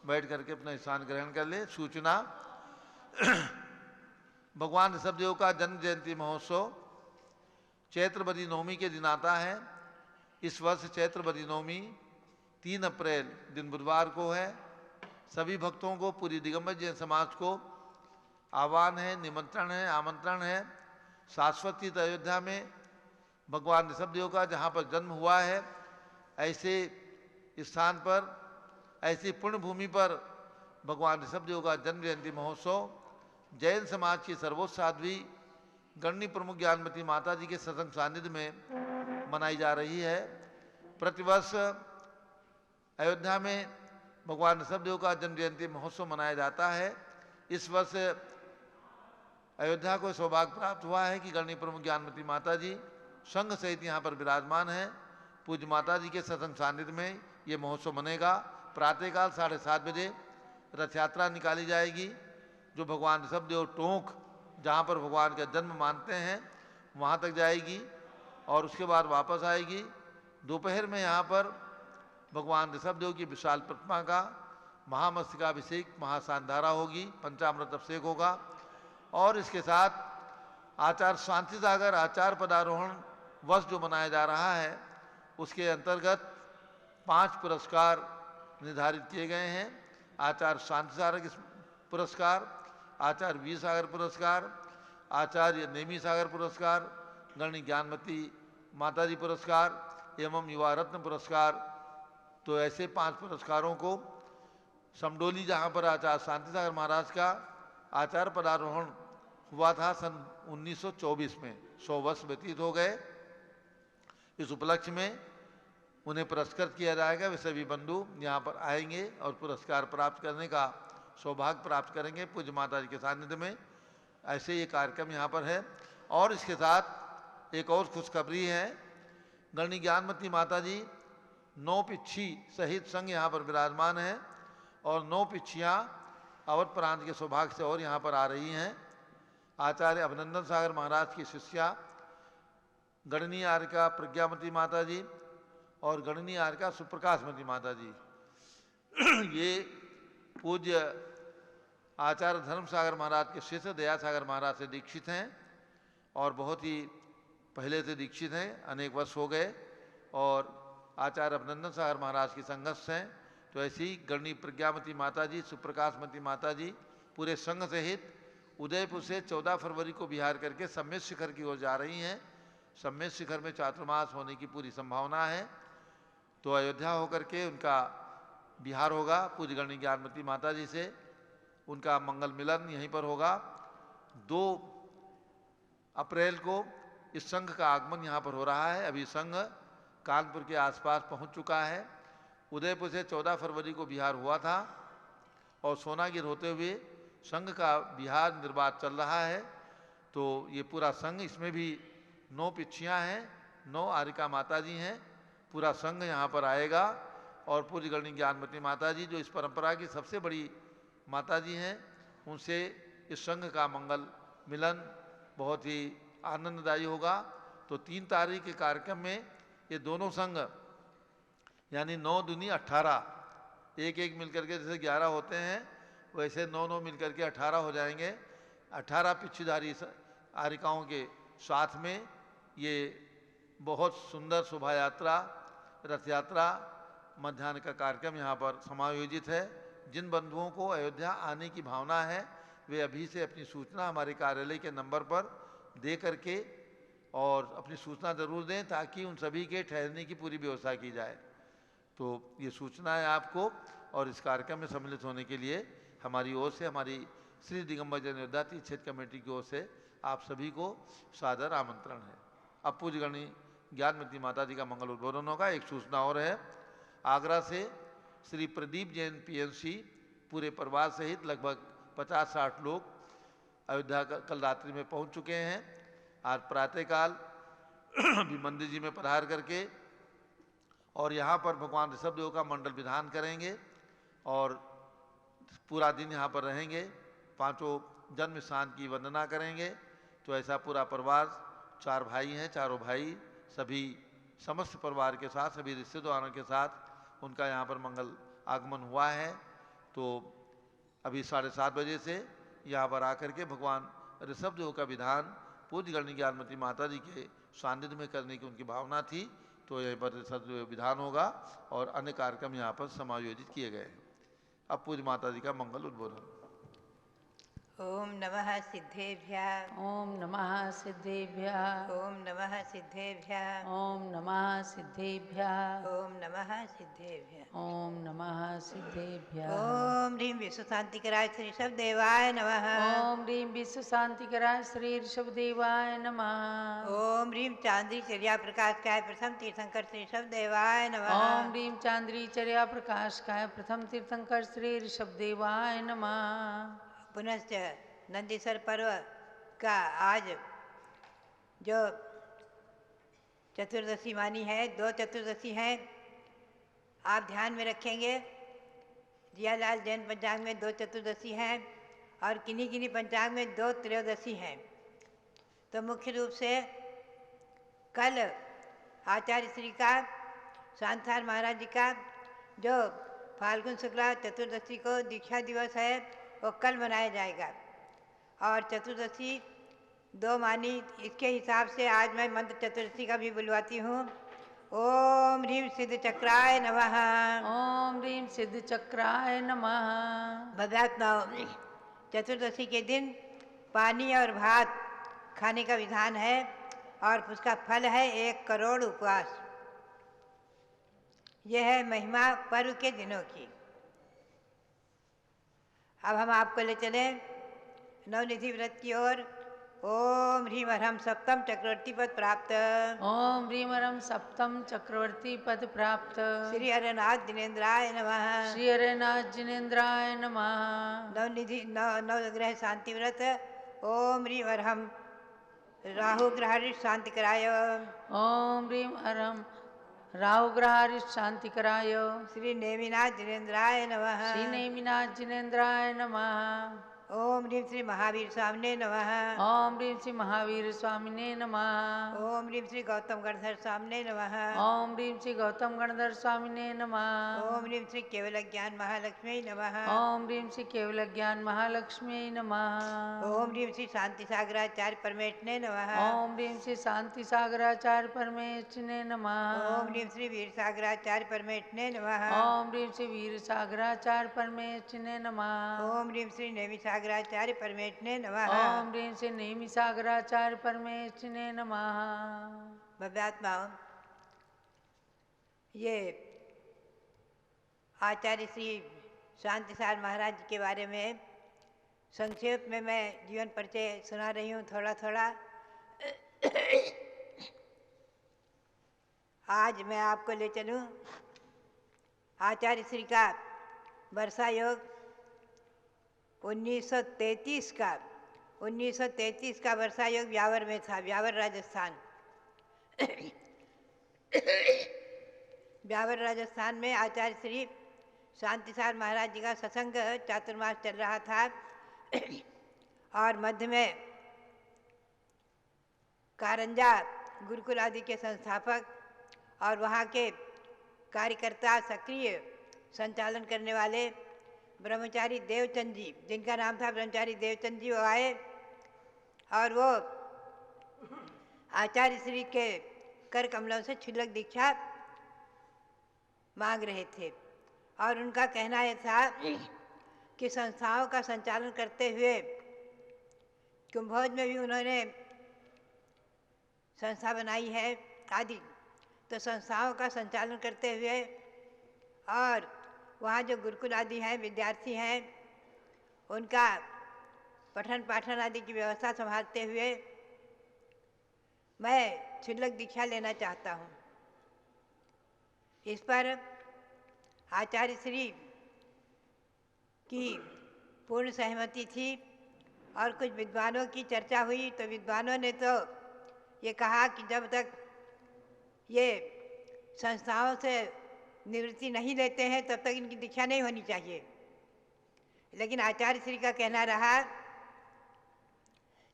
बैठ करके अपना स्थान ग्रहण कर ले सूचना भगवान ऋषभदेव का जन्म जयंती महोत्सव चैत्रवदी नवमी के दिन आता है इस वर्ष चैत्रवदी नवमी 3 अप्रैल दिन बुधवार को है सभी भक्तों को पूरी दिगंबर जैन समाज को आह्वान है निमंत्रण है आमंत्रण है शाश्वती अयोध्या में भगवान ऋषभदेव का जहाँ पर जन्म हुआ है ऐसे स्थान पर ऐसी पुण्य भूमि पर भगवान ऋषभदेव का जन्म जयंती महोत्सव जैन समाज की सर्वोच्च साध्वी गणनी प्रमुख ज्ञानमती माता जी के सत्संग सानिध्य में मनाई जा रही है प्रतिवर्ष अयोध्या में भगवान ऋषभदेव का जन्म जयंती महोत्सव मनाया जाता है इस वर्ष अयोध्या को सौभाग्य प्राप्त हुआ है कि गणनी प्रमुख ज्ञानमती माता जी संघ सहित यहाँ पर विराजमान है पूज्य माता जी के सत्संग सानिध्य में ये महोत्सव मनेगा प्रातःकाल 7:30 बजे रथ यात्रा निकाली जाएगी जो भगवान ऋषभदेव टोंक जहाँ पर भगवान का जन्म मानते हैं वहाँ तक जाएगी और उसके बाद वापस आएगी दोपहर में यहाँ पर भगवान ऋषभदेव की विशाल प्रतिमा का महामस्तकाभिषेक महाशानधारा होगी पंचामृत अभिषेक होगा और इसके साथ आचार्य शांति सागर आचार्य पदारोहण वर्ष जो मनाया जा रहा है उसके अंतर्गत 5 पुरस्कार निर्धारित किए गए हैं आचार्य शांति सागर पुरस्कार आचार्य वीर सागर पुरस्कार आचार्य नेमी सागर पुरस्कार गणनी ज्ञानमती माताजी पुरस्कार एवं युवा रत्न पुरस्कार तो ऐसे 5 पुरस्कारों को समडोली जहाँ पर आचार्य शांति सागर महाराज का आचार्य पदारोहण हुआ था सन 1924 में 100 वर्ष व्यतीत हो गए इस उपलक्ष्य में उन्हें पुरस्कृत किया जाएगा वे सभी बंधु यहाँ पर आएंगे और पुरस्कार प्राप्त करने का सौभाग्य प्राप्त करेंगे पूज्य माता जी के सानिध्य में ऐसे ये कार्यक्रम यहाँ पर है और इसके साथ एक और खुशखबरी है गणनी ज्ञानमती माता जी 9 पिच्छी सहित संघ यहाँ पर विराजमान है और 9 पिच्छियाँ अवध प्रांत के सौभाग्य से और यहाँ पर आ रही हैं आचार्य अभिनंदन सागर महाराज की शिष्या गणनी आर्यका प्रज्ञामती माता जी और गणनी आर्यका सुप्रकाशमती माता जी ये पूज्य आचार्य धर्म सागर महाराज के शिष्य दया सागर महाराज से दीक्षित हैं और बहुत ही पहले से दीक्षित हैं, अनेक वर्ष हो गए। और आचार्य अभिनंदन सागर महाराज की संघर्ष हैं। तो ऐसी गणनी प्रज्ञामती माता जी, सुप्रकाशमती माता जी पूरे संघ सहित उदयपुर से 14 फरवरी को बिहार करके सम्मेत शिखर की ओर जा रही हैं। सम्मेत शिखर में चातुर्मास होने की पूरी संभावना है। तो अयोध्या होकर के उनका बिहार होगा पूज्य गणनी ज्ञानमती माता जी से, उनका मंगल मिलन यहीं पर होगा। 2 अप्रैल को इस संघ का आगमन यहाँ पर हो रहा है। अभी संघ कानपुर के आसपास पहुँच चुका है। उदयपुर से 14 फरवरी को बिहार हुआ था और सोनागिर होते हुए संघ का बिहार निर्बाध चल रहा है। तो ये पूरा संघ, इसमें भी 9 पिच्छियाँ हैं, 9 आरिका माता जी हैं। पूरा संघ यहाँ पर आएगा और पूज्य गणनी ज्ञानमती माता जी जो इस परंपरा की सबसे बड़ी माता जी हैं, उनसे इस संघ का मंगल मिलन बहुत ही आनंददायी होगा। तो 3 तारीख के कार्यक्रम में ये दोनों संघ यानी 9 दूनी 18, एक एक मिलकर के जैसे 11 होते हैं वैसे 9 मिलकर के 18 हो जाएंगे। 18 पिच्छुधारी आरिकाओं के साथ में ये बहुत सुंदर शोभा यात्रा, रथ यात्रा, मध्याह्न का कार्यक्रम यहाँ पर समायोजित है। जिन बंधुओं को अयोध्या आने की भावना है वे अभी से अपनी सूचना हमारे कार्यालय के नंबर पर दे करके और अपनी सूचना ज़रूर दें ताकि उन सभी के ठहरने की पूरी व्यवस्था की जाए। तो ये सूचना है आपको और इस कार्यक्रम में सम्मिलित होने के लिए हमारी ओर से, हमारी श्री दिगंबर जन योद्धा तीर्थ क्षेत्र कमेटी की ओर से आप सभी को सादर आमंत्रण है। अब पूज्य गणनी ज्ञानमती माता जी का मंगल उद्बोधन होगा। एक सूचना और है, आगरा से श्री प्रदीप जैन पीएनसी पूरे परिवार सहित लगभग 50-60 लोग अयोध्या कल रात्रि में पहुंच चुके हैं। आज प्रातःकाल भी मंदिर जी में पधार करके और यहाँ पर भगवान ऋषभदेव का मंडल विधान करेंगे और पूरा दिन यहाँ पर रहेंगे। 5 जन्म स्थान की वंदना करेंगे। तो ऐसा पूरा परिवार, 4 भाई हैं, चारों भाई सभी समस्त परिवार के साथ, सभी रिश्तेदारों के साथ उनका यहाँ पर मंगल आगमन हुआ है। तो अभी 7:30 बजे से यहाँ पर आकर के भगवान ऋषभदेव का विधान पूज्य गणनी ज्ञानमती माता जी के सानिध्य में करने की उनकी भावना थी। तो यहीं पर ऋषभदेव विधान होगा और अन्य कार्यक्रम यहाँ पर समायोजित किए गए हैं। अब पूज्य माता जी का मंगल उद्बोधन। ओम नमः सिद्धेभ्यः। ओम नमः सिद्धेभ्यः। ओम नमः सिद्धेभ्यः। ओम नमः सिद्धेभ्यः। ओम नमः सिद्धेभ्यः। ओम नमः सिद्धेभ्यः। ओम ह्रीं विश्व शांतिकराय श्री ऋषभदेवाय नमः। ओम ह्रीं विश्व शांतिकराय श्री ऋषभदेवाय नमः। ओम ह्रीं चांद्री चर्या प्रकाशकाय प्रथम तीर्थंकर श्री ऋषभदेवाय नमः। ओम ह्रीं चांद्री चर्या प्रकाशकाय प्रथम तीर्थंकर श्री ऋषभदेवाय नमः। पुनश्च नंदीसर पर्व का आज जो चतुर्दशी मानी है, 2 चतुर्दशी हैं, आप ध्यान में रखेंगे। जियालाल जैन पंचांग में 2 चतुर्दशी हैं और किन्हीं किन्हीं पंचांग में 2 त्रयोदशी हैं। तो मुख्य रूप से कल आचार्य श्री का, शांतार महाराज जी का जो फाल्गुन शुक्ला चतुर्दशी को दीक्षा दिवस है वो कल मनाया जाएगा। और चतुर्दशी 2 मानी, इसके हिसाब से आज मैं मंत्र चतुर्दशी का भी बुलवाती हूँ। ओम ह्रीं सिद्ध चक्राय नमः। ओम ह्रीं सिद्ध चक्राय नमः। भगवत नवमी चतुर्दशी के दिन पानी और भात खाने का विधान है और उसका फल है 1 करोड़ उपवास। यह है महिमा पर्व के दिनों की। अब हम आपको ले चले नवनिधि व्रत की ओर। ओम ह्रीं हरम सप्तम चक्रवर्ती पद प्राप्त। ओम ह्रीं हरम सप्तम चक्रवर्ती पद प्राप्त। श्री हरनाथ जिनेन्द्राय नमः। श्री हरनाथ जिनेन्द्राय नमः। नवनिधि नवग्रह शांति व्रत। ओम ह्रीं हरम राहु ग्रह शांति कराय। ओम ह्रीं हरम राहु ग्रह शांति कराय। श्री नेमिनाथ जिनेन्द्राय नमः। श्री नेमिनाथ जिनेन्द्राय नमः। ओम ह्रीं श्री महावीर स्वामिने नमः। ओम ह्रीं श्री महावीर स्वामिने नमः। ओम ह्रीं श्री गौतम गणधर स्वामिने नमः। ओम ह्रीं श्री गौतम गणधर स्वामिने नमः। ओम ह्रीं श्री केवल ज्ञान महालक्ष्मी नमः। ओम ह्रीं श्री केवल ज्ञान महालक्ष्मी नमः। ओम ह्रीं श्री शांति सागराचार्य परमेष्ठिने नमः। ओम ह्रीं श्री शांति सागराचार्य परमेष्ठिने नमः। ओम ह्रीं श्री वीर सागराचार्य परमेष्ठिने नमः। ओम ह्रीं श्री वीर सागराचार्य परमेष्ठिने नमः। ओम ह्रीं श्री नेमि सागराचार्य परमेष्ठिने नमः। ओम ह्रीं श्री नेमि सागराचार्य परमेष्ठिने नमः। भव्यात्माओं, ये आचार्य श्री शांतिसार महाराज जी के बारे में संक्षेप में मैं जीवन परिचय सुना रही हूँ थोड़ा थोड़ा। आज मैं आपको ले चलूँ आचार्य श्री का वर्षा योग 1933 का वर्षा योग ब्यावर में था, ब्यावर राजस्थान। ब्यावर राजस्थान में आचार्य श्री शांतिसार महाराज जी का सत्संग चातुर्मास चल रहा था और मध्य में कारंजा गुरुकुल आदि के संस्थापक और वहाँ के कार्यकर्ता सक्रिय संचालन करने वाले ब्रह्मचारी देवचंद जी, जिनका नाम था ब्रह्मचारी देवचंद जी, वो आए और वो आचार्य श्री के कर कमलों से क्षुल्लक दीक्षा मांग रहे थे। और उनका कहना यह था कि संस्थाओं का संचालन करते हुए कुंभोज में भी उन्होंने संस्था बनाई है आदि, तो संस्थाओं का संचालन करते हुए और वहाँ जो गुरुकुल आदि हैं, विद्यार्थी हैं, उनका पठन पाठन आदि की व्यवस्था संभालते हुए मैं क्षुल्लक दीक्षा लेना चाहता हूँ। इस पर आचार्य श्री की पूर्ण सहमति थी और कुछ विद्वानों की चर्चा हुई, तो विद्वानों ने तो ये कहा कि जब तक ये संस्थाओं से निवृत्ति नहीं लेते हैं तब तक इनकी दीक्षा नहीं होनी चाहिए। लेकिन आचार्य श्री का कहना रहा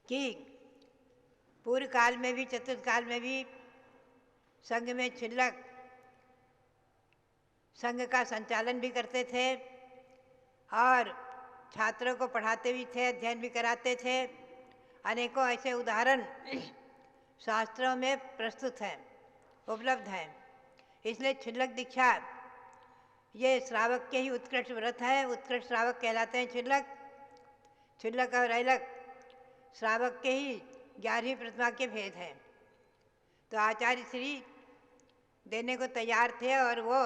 कि पूर्व काल में भी चतुर्थ काल में भी संघ में क्षुल्लक संघ का संचालन भी करते थे और छात्रों को पढ़ाते भी थे, अध्ययन भी कराते थे। अनेकों ऐसे उदाहरण शास्त्रों में प्रस्तुत हैं, उपलब्ध हैं। इसलिए क्षुल्लक दीक्षा ये श्रावक के ही उत्कृष्ट व्रत है, उत्कृष्ट श्रावक कहलाते हैं क्षुल्लक। क्षुल्लक और ऐलक श्रावक के ही 11वीं प्रतिमा के भेद हैं। तो आचार्य श्री देने को तैयार थे और वो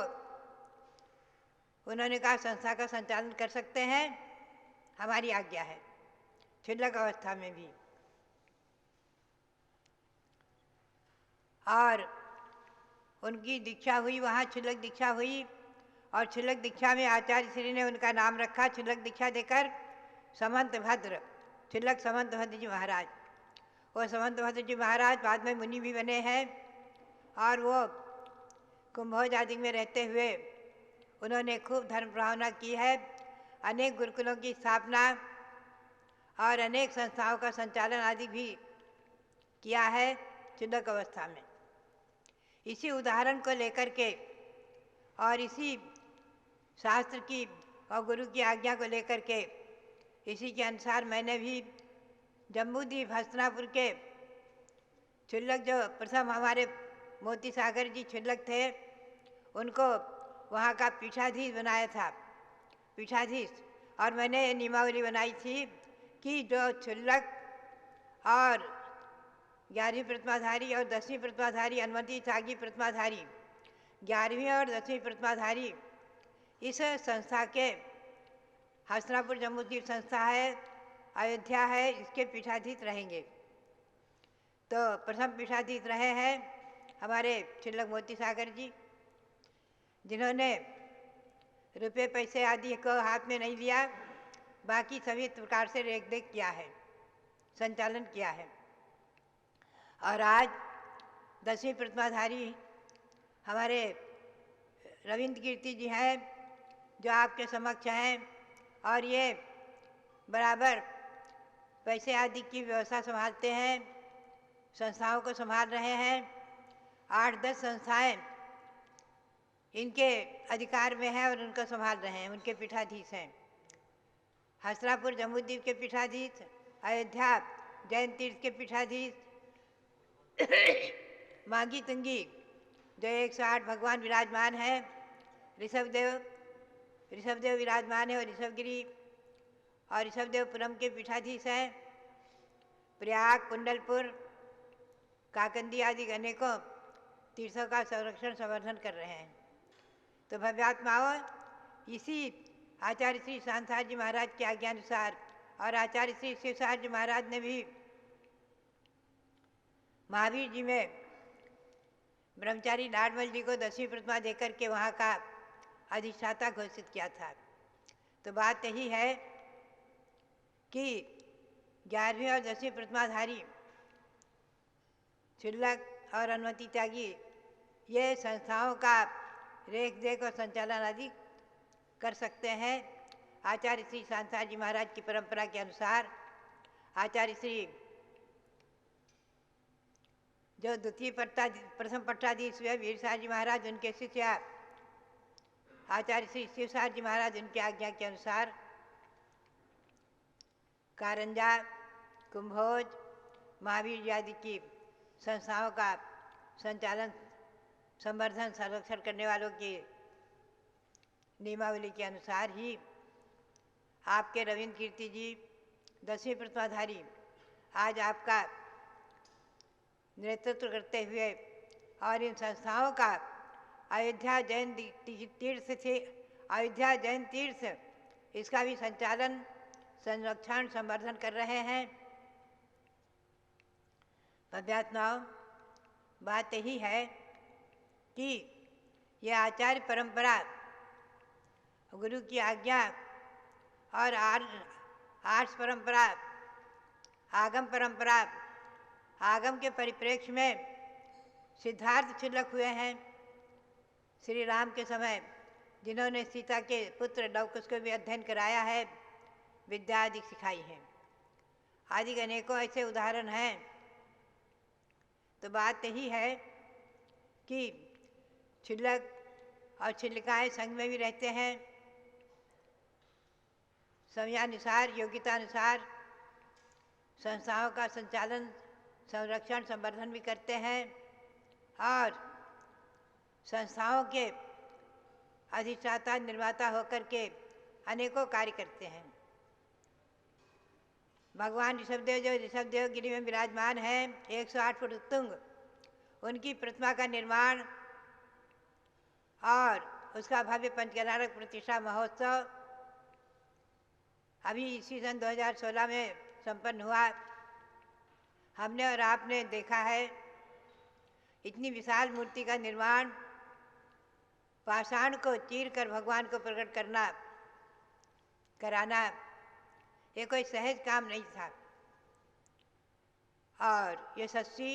उन्होंने कहा संस्था का संचालन कर सकते हैं, हमारी आज्ञा है क्षुल्लक अवस्था में भी। और उनकी दीक्षा हुई, वहाँ क्षुल्लक दीक्षा हुई और क्षुल्लक दीक्षा में आचार्य श्री ने उनका नाम रखा क्षुल्लक दीक्षा देकर समंत भद्र, क्षुल्लक समंत भद्र जी महाराज। वो समंत भद्र जी महाराज बाद में मुनि भी बने हैं और वो कुंभोज आदि में रहते हुए उन्होंने खूब धर्म भावना की है, अनेक गुरुकुलों की स्थापना और अनेक संस्थाओं का संचालन आदि भी किया है क्षुल्लक अवस्था में। इसी उदाहरण को लेकर के और इसी शास्त्र की और गुरु की आज्ञा को लेकर के इसी के अनुसार मैंने भी जम्बूद्वीप हस्तिनापुर के क्षुल्लक जो प्रथम हमारे मोती सागर जी क्षुल्लक थे, उनको वहाँ का पीठाधीश बनाया था, पीठाधीश। और मैंने नियमावली बनाई थी कि जो क्षुल्लक और 11वीं प्रतिमाधारी और 10वीं प्रतिमाधारी, अनुमति सागी प्रतिमाधारी, 11वीं और 10वीं प्रतिमाधारी इस संस्था के हस्तिनापुर जम्बूद्वीप संस्था है, अयोध्या है, इसके पीठाधीश रहेंगे। तो प्रथम पीठाधीश रहे हैं हमारे क्षुल्लक मोती सागर जी, जिन्होंने रुपये पैसे आदि को हाथ में नहीं लिया, बाकी सभी प्रकार से रेख देख किया है, संचालन किया है। और आज 10वीं प्रतिमाधारी हमारे रविंद्र कीर्ति जी हैं, जो आपके समक्ष हैं। और ये बराबर पैसे आदि की व्यवस्था संभालते हैं, संस्थाओं को संभाल रहे हैं। 8-10 संस्थाएं इनके अधिकार में हैं और उनको संभाल रहे हैं, उनके पीठाधीश हैं। हसरापुर जम्बूद्वीप के पीठाधीश, अयोध्या जैन तीर्थ के पीठाधीश, मांगी तुंगी जो 108 भगवान विराजमान है, ऋषभदेव विराजमान है और ऋषभगिरी और ऋषभदेवपुरम के पीठाधीश हैं। प्रयाग, कुंडलपुर, काकंदी आदि अनेकों तीर्थों का संरक्षण संवर्धन कर रहे हैं। तो भव्यात्माओं, इसी आचार्य श्री सांसार जी महाराज के आज्ञानुसार और आचार्य श्री शिवसार जी महाराज ने भी महावीर जी में ब्रह्मचारी लाडमल जी को 10वीं प्रतिमा देकर के वहाँ का अधिष्ठाता घोषित किया था। तो बात यही है कि 11वीं और 10वीं प्रतिमाधारी शुल्लक और अनुमति त्यागी ये संस्थाओं का रेख देख और संचालन आदि कर सकते हैं। आचार्य श्री सांसार जी महाराज की परंपरा के अनुसार आचार्य श्री जो प्रथम पट्टाधीश हुए वीरसार जी महाराज, उनके शिष्य आचार्य श्री शिवसार जी महाराज, उनकी आज्ञा के अनुसार कारंजा, कुंभोज, महावीर जी आदि की संस्थाओं का संचालन, संवर्धन, संरक्षण करने वालों की नियमावली के अनुसार ही आपके रविंद्र कीर्ति जी 10वीं प्रतिमाधारी आज आपका नेतृत्व करते हुए और इन संस्थाओं का अयोध्या जैन तीर्थ से अयोध्या जैन तीर्थ इसका भी संचालन, संरक्षण, संवर्धन कर रहे हैं। भव्यात्माओं, बात यही है कि यह आचार्य परंपरा, गुरु की आज्ञा और आर्ष परंपरा, आगम परंपरा, आगम के परिप्रेक्ष्य में सिद्धार्थ शुल्लक हुए हैं श्री राम के समय, जिन्होंने सीता के पुत्र लवकुश को भी अध्ययन कराया है, विद्या आदि सिखाई है। आदि अनेकों ऐसे उदाहरण हैं। तो बात यही है कि शुल्लक और शुल्लिकाएँ संघ में भी रहते हैं, समयानुसार, योग्यतानुसार संस्थाओं का संचालन, संरक्षण, संवर्धन भी करते हैं और संस्थाओं के अधिष्ठाता, निर्माता होकर के अनेकों कार्य करते हैं। भगवान ऋषभदेव जो ऋषभदेव गिरी में विराजमान हैं, 108 फुट उत्तुंग, उनकी प्रतिमा का निर्माण और उसका भव्य पंचकर्नाटक प्रतिष्ठा महोत्सव अभी इसी सन 2016 में संपन्न हुआ। हमने और आपने देखा है इतनी विशाल मूर्ति का निर्माण, पाषाण को चीर कर भगवान को प्रकट कराना ये कोई सहज काम नहीं था। और ये यशस्वी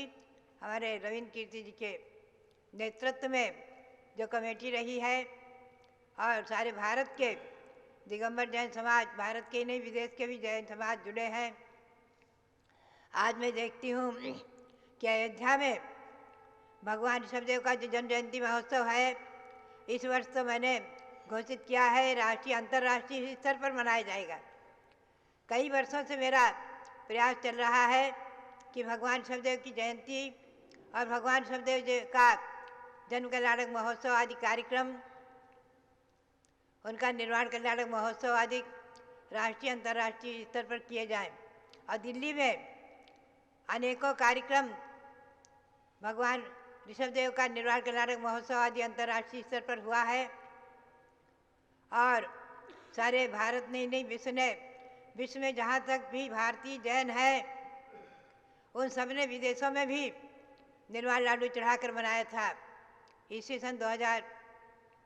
हमारे रविंद्र कीर्ति जी के नेतृत्व में जो कमेटी रही है और सारे भारत के दिगंबर जैन समाज, भारत के नहीं विदेश के भी जैन समाज जुड़े हैं। आज मैं देखती हूँ कि अयोध्या में भगवान ऋषभदेव का जो जन्म जयंती महोत्सव है, इस वर्ष तो मैंने घोषित किया है राष्ट्रीय अंतर्राष्ट्रीय स्तर पर मनाया जाएगा। कई वर्षों से मेरा प्रयास चल रहा है कि भगवान ऋषभदेव की जयंती और भगवान ऋषभदेव जी का जन्म कल्याणक महोत्सव आदि कार्यक्रम, उनका निर्माण कल्याणक महोत्सव आदि राष्ट्रीय अंतर्राष्ट्रीय स्तर पर किए जाएं। और दिल्ली में अनेकों कार्यक्रम भगवान ऋषभदेव का निर्माण कल्याणक महोत्सव आदि अंतर्राष्ट्रीय स्तर पर हुआ है। और सारे भारत नहीं विश्व में जहाँ तक भी भारतीय जैन है, उन सब ने विदेशों में भी निर्वाण लाडू चढ़ाकर मनाया था इसी सन 2000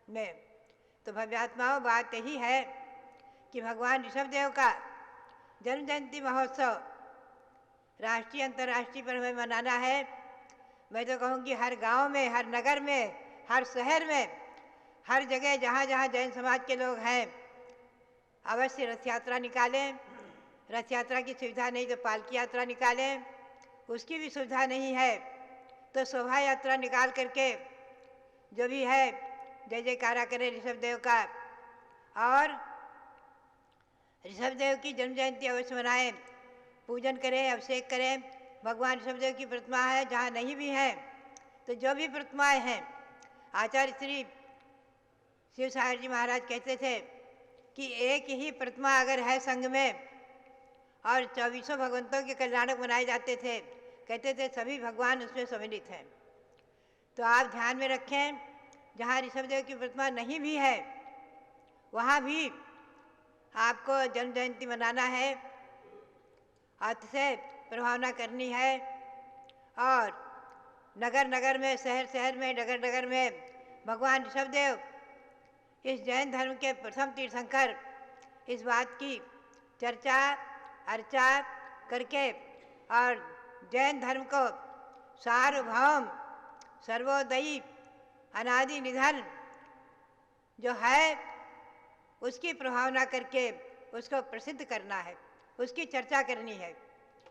में। तो भव्यात्माओं, बात यही है कि भगवान ऋषभदेव का जन्म जयंती महोत्सव राष्ट्रीय अंतर्राष्ट्रीय पर हमें मनाना है। मैं तो कहूँगी हर गांव में, हर नगर में, हर शहर में, हर जगह जहाँ जहाँ जैन समाज के लोग हैं, अवश्य रथ यात्रा निकालें रथ यात्रा की सुविधा नहीं तो पालकी यात्रा निकालें, उसकी भी सुविधा नहीं है तो शोभा यात्रा निकाल करके जो भी है जय जयकारा करें ऋषभ देव का, और ऋषभ देव की जन्म जयंती अवश्य मनाएं, पूजन करें, अभिषेक करें। भगवान ऋषभ देव की प्रतिमा है, जहाँ नहीं भी है तो जो भी प्रतिमाएं हैं, आचार्य श्री शिव सागर जी महाराज कहते थे कि एक ही प्रतिमा अगर है संघ में और 24 भगवंतों के कल्याणक बनाए जाते थे, कहते थे सभी भगवान उसमें सम्मिलित हैं। तो आप ध्यान में रखें, जहाँ ऋषभ देव की प्रतिमा नहीं भी है वहाँ भी आपको जन्म जयंती मनाना है, अर्थ से प्रभावना करनी है, और नगर नगर में, शहर शहर में, डगर डगर में भगवान ऋषभ देव इस जैन धर्म के प्रथम तीर्थंकर इस बात की चर्चा अर्चा करके और जैन धर्म को सार्वभौम सर्वोदयी अनादि निधन जो है उसकी प्रभावना करके उसको प्रसिद्ध करना है, उसकी चर्चा करनी है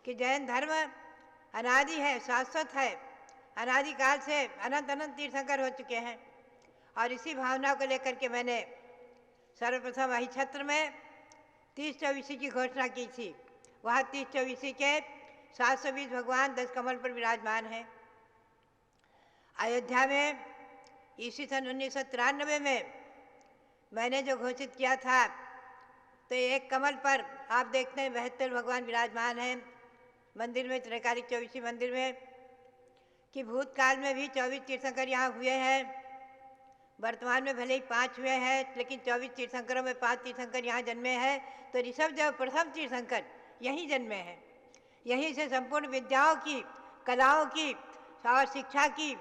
कि जैन धर्म अनादि है, शाश्वत है, अनादिकाल से अनंत अनंत तीर्थंकर हो चुके हैं। और इसी भावना को लेकर के मैंने सर्वप्रथम अहिछत्र में 30 चौबीसी की घोषणा की थी। वहाँ 30 चौबीसी के 720 भगवान 10 कमल पर विराजमान हैं। अयोध्या में ईस्वी सन 1993 में मैंने जो घोषित किया था, तो एक कमल पर आप देखते हैं 72 भगवान विराजमान हैं मंदिर में, त्रैकालिक चौबीसी मंदिर में, कि भूतकाल में भी 24 तीर्थंकर यहाँ हुए हैं। वर्तमान में भले ही 5 हुए हैं, लेकिन 24 तीर्थंकरों में 5 तीर्थंकर यहाँ जन्मे हैं। तो ऋषभ देव प्रथम तीर्थंकर यहीं जन्मे हैं, यहीं से संपूर्ण विद्याओं की, कलाओं की और शिक्षा की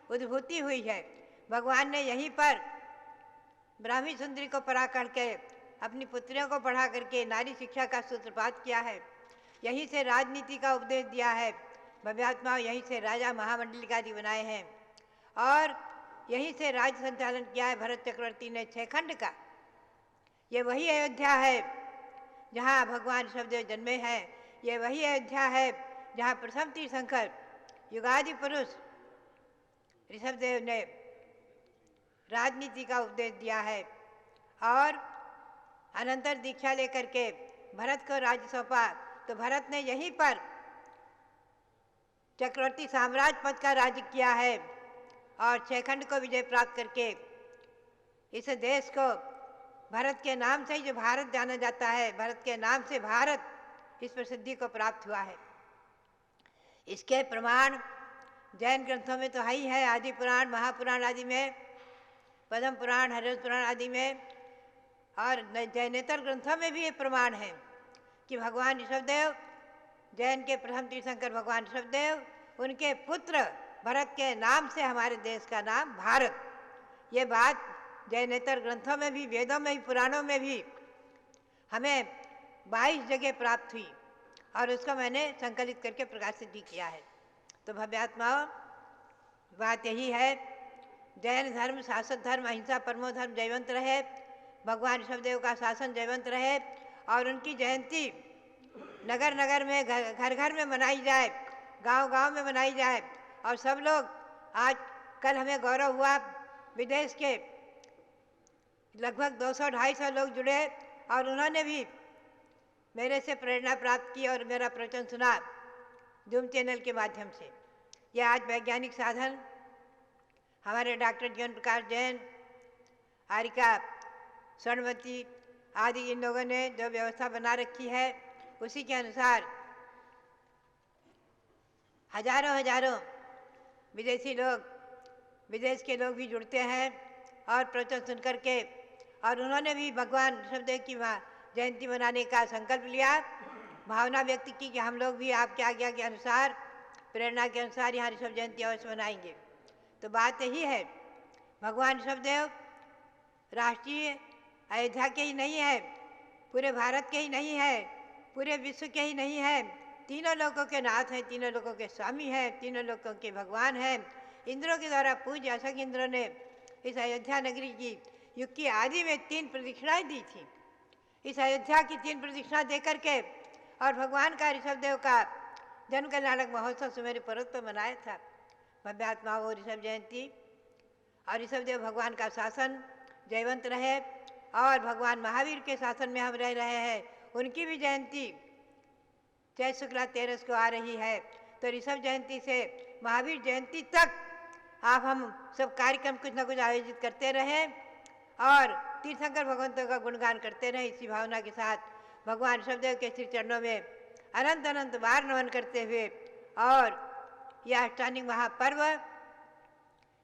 उद्भूति हुई है। भगवान ने यहीं पर ब्राह्मी सुंदरी को पढ़ा करके, अपनी पुत्रियों को पढ़ा करके नारी शिक्षा का सूत्रपात किया है। यहीं से राजनीति का उपदेश दिया है। भव्यात्मा यहीं से राजा महामंडलिकादि बनाए हैं, और यहीं से राज्य संचालन किया है भरत चक्रवर्ती ने 6 खंड का। ये वही अयोध्या है जहाँ भगवान ऋषभदेव जन्मे हैं। ये वही अयोध्या है जहाँ प्रथम तीर्थंकर युगादि पुरुष ऋषभदेव ने राजनीति का उपदेश दिया है, और अनंतर दीक्षा लेकर के भरत को राज्य सौंपा। तो भरत ने यहीं पर चक्रवर्ती साम्राज्य पद का राज्य किया है, और 6 खंड को विजय प्राप्त करके इस देश को भरत के नाम से ही जो भारत जाना जाता है, भरत के नाम से भारत इस प्रसिद्धि को प्राप्त हुआ है। इसके प्रमाण जैन ग्रंथों में तो है ही है, आदि पुराण, महापुराण आदि में, पद्म पुराण, हरिवंश पुराण आदि में, और जैनेतर ग्रंथों में भी ये प्रमाण है कि भगवान ऋषभदेव, जैन के प्रथम तीर्थंकर भगवान ऋषभदेव, उनके पुत्र भरत के नाम से हमारे देश का नाम भारत। ये बात जैनेतर ग्रंथों में भी, वेदों में भी, पुराणों में भी हमें 22 जगह प्राप्त हुई, और उसको मैंने संकलित करके प्रकाशित भी किया है। तो भव्यात्माओं, बात यही है, जैन धर्म शाश्वत धर्म, अहिंसा परमो धर्म जयवंत रहे, भगवान ऋषभदेव का शासन जयवंत रहे, और उनकी जयंती नगर नगर में, घर घर में मनाई जाए, गांव गांव में मनाई जाए। और सब लोग, आज कल हमें गौरव हुआ, विदेश के लगभग 200-250 लोग जुड़े, और उन्होंने भी मेरे से प्रेरणा प्राप्त की और मेरा प्रवचन सुना जूम चैनल के माध्यम से। यह आज वैज्ञानिक साधन हमारे डॉक्टर जीवन प्रकाश जैन, हारिका स्वर्णवती आदि इन लोगों ने जो व्यवस्था बना रखी है, उसी के अनुसार हजारों विदेशी लोग, विदेश के लोग भी जुड़ते हैं और प्रवचन सुन करके, और उन्होंने भी भगवान ऋषभदेव की जयंती मनाने का संकल्प लिया, भावना व्यक्त की कि हम लोग भी आपके आज्ञा के अनुसार, प्रेरणा के अनुसार यहाँ ऋषभ जयंती अवश्य मनाएंगे। तो बात यही है, भगवान ऋषभदेव राष्ट्रीय अयोध्या के ही नहीं है, पूरे भारत के ही नहीं है, पूरे विश्व के ही नहीं है, तीनों लोगों के नाथ हैं, तीनों लोगों के स्वामी हैं, तीनों लोगों के भगवान हैं। इंद्रों के द्वारा पूज्य अशोक इंद्र ने इस अयोध्या नगरी की युग की आदि में 3 प्रदक्षिणाएं दी थी। इस अयोध्या की 3 प्रदक्षिणा दे करके और भगवान का ऋषभदेव का जन कल्याणक महोत्सव सुमेरु पर्वत पर मनाया था। भव्यात्मा वो ऋषभ जयंती और ऋषभदेव भगवान का शासन जयवंत रहे और भगवान महावीर के शासन में हम रह रहे हैं, उनकी भी जयंती चैत शुक्ला 13 को आ रही है। तो ऋषभ जयंती से महावीर जयंती तक आप हम सब कार्यक्रम कुछ न कुछ आयोजित करते रहें और तीर्थंकर भगवंतों का गुणगान करते रहें। इसी भावना के साथ भगवान ऋषभदेव के श्री चरणों में अनंत अनंत बार नमन करते हुए और यह अष्टांगिक महापर्व,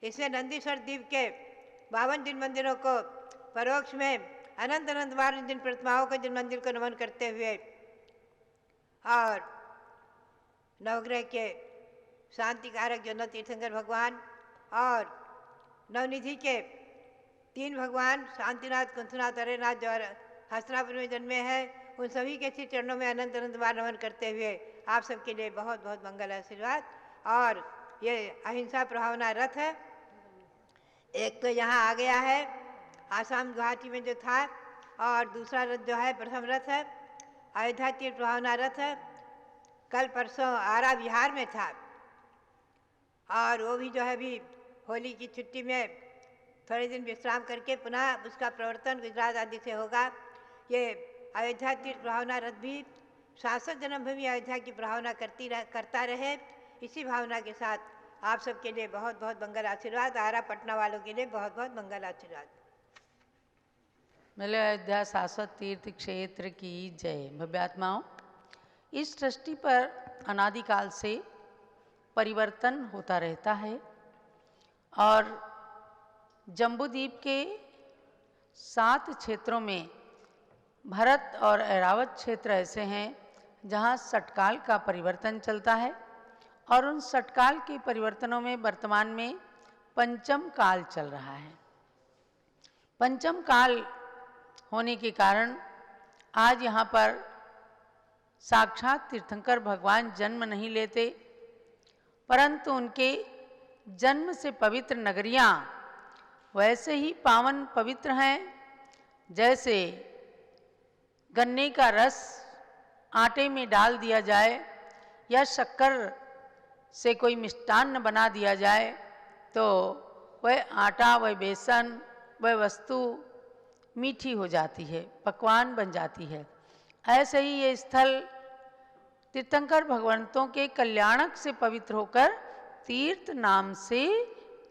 इसमें नंदीश्वर द्वीप के 52 जिन मंदिरों को परोक्ष में अनंत अनंत बार जिन प्रतिमाओं को, जिन मंदिर को नमन करते हुए और नवग्रह के शांति कारक जो नव तीर्थंकर भगवान और नवनिधि के 3 भगवान शांतिनाथ, कुंथनाथ, अरेनाथ जो हस्तिनापुर में जन्मे हैं, उन सभी के श्री चरणों में अनंत अनंत बार नमन करते हुए आप सबके लिए बहुत बहुत मंगल आशीर्वाद। और ये अहिंसा प्रभावना रथ है, एक तो यहाँ आ गया है आसाम गुवाहाटी में जो था, और दूसरा रथ जो है प्रथम रथ है अयोध्या तीर्थ प्रभावना रथ है, कल परसों आरा बिहार में था और वो भी जो है अभी होली की छुट्टी में थोड़े दिन विश्राम करके पुनः उसका प्रवर्तन गुजरात आदि से होगा। ये अयोध्या तीर्थ प्रभावना रथ भी शाश्वत जन्मभूमि अयोध्या की प्रभावना करता रहे, इसी भावना के साथ आप सबके लिए बहुत बहुत मंगल आशीर्वाद। आरा पटना वालों के लिए बहुत बहुत मंगल आशीर्वाद। मिले अयोध्या शाश्वत तीर्थ क्षेत्र की जय। भव्यात्माओं, इस सृष्टि पर अनादिकाल से परिवर्तन होता रहता है और जम्बूद्वीप के 7 क्षेत्रों में भरत और ऐरावत क्षेत्र ऐसे हैं जहाँ षटकाल का परिवर्तन चलता है और उन षटकाल के परिवर्तनों में वर्तमान में पंचम काल चल रहा है। पंचम काल होने के कारण आज यहाँ पर साक्षात तीर्थंकर भगवान जन्म नहीं लेते, परंतु उनके जन्म से पवित्र नगरियाँ वैसे ही पावन पवित्र हैं जैसे गन्ने का रस आटे में डाल दिया जाए या शक्कर से कोई मिष्टान्न बना दिया जाए तो वह आटा, वह बेसन, वह वस्तु मीठी हो जाती है, पकवान बन जाती है। ऐसे ही ये स्थल तीर्थंकर भगवंतों के कल्याणक से पवित्र होकर तीर्थ नाम से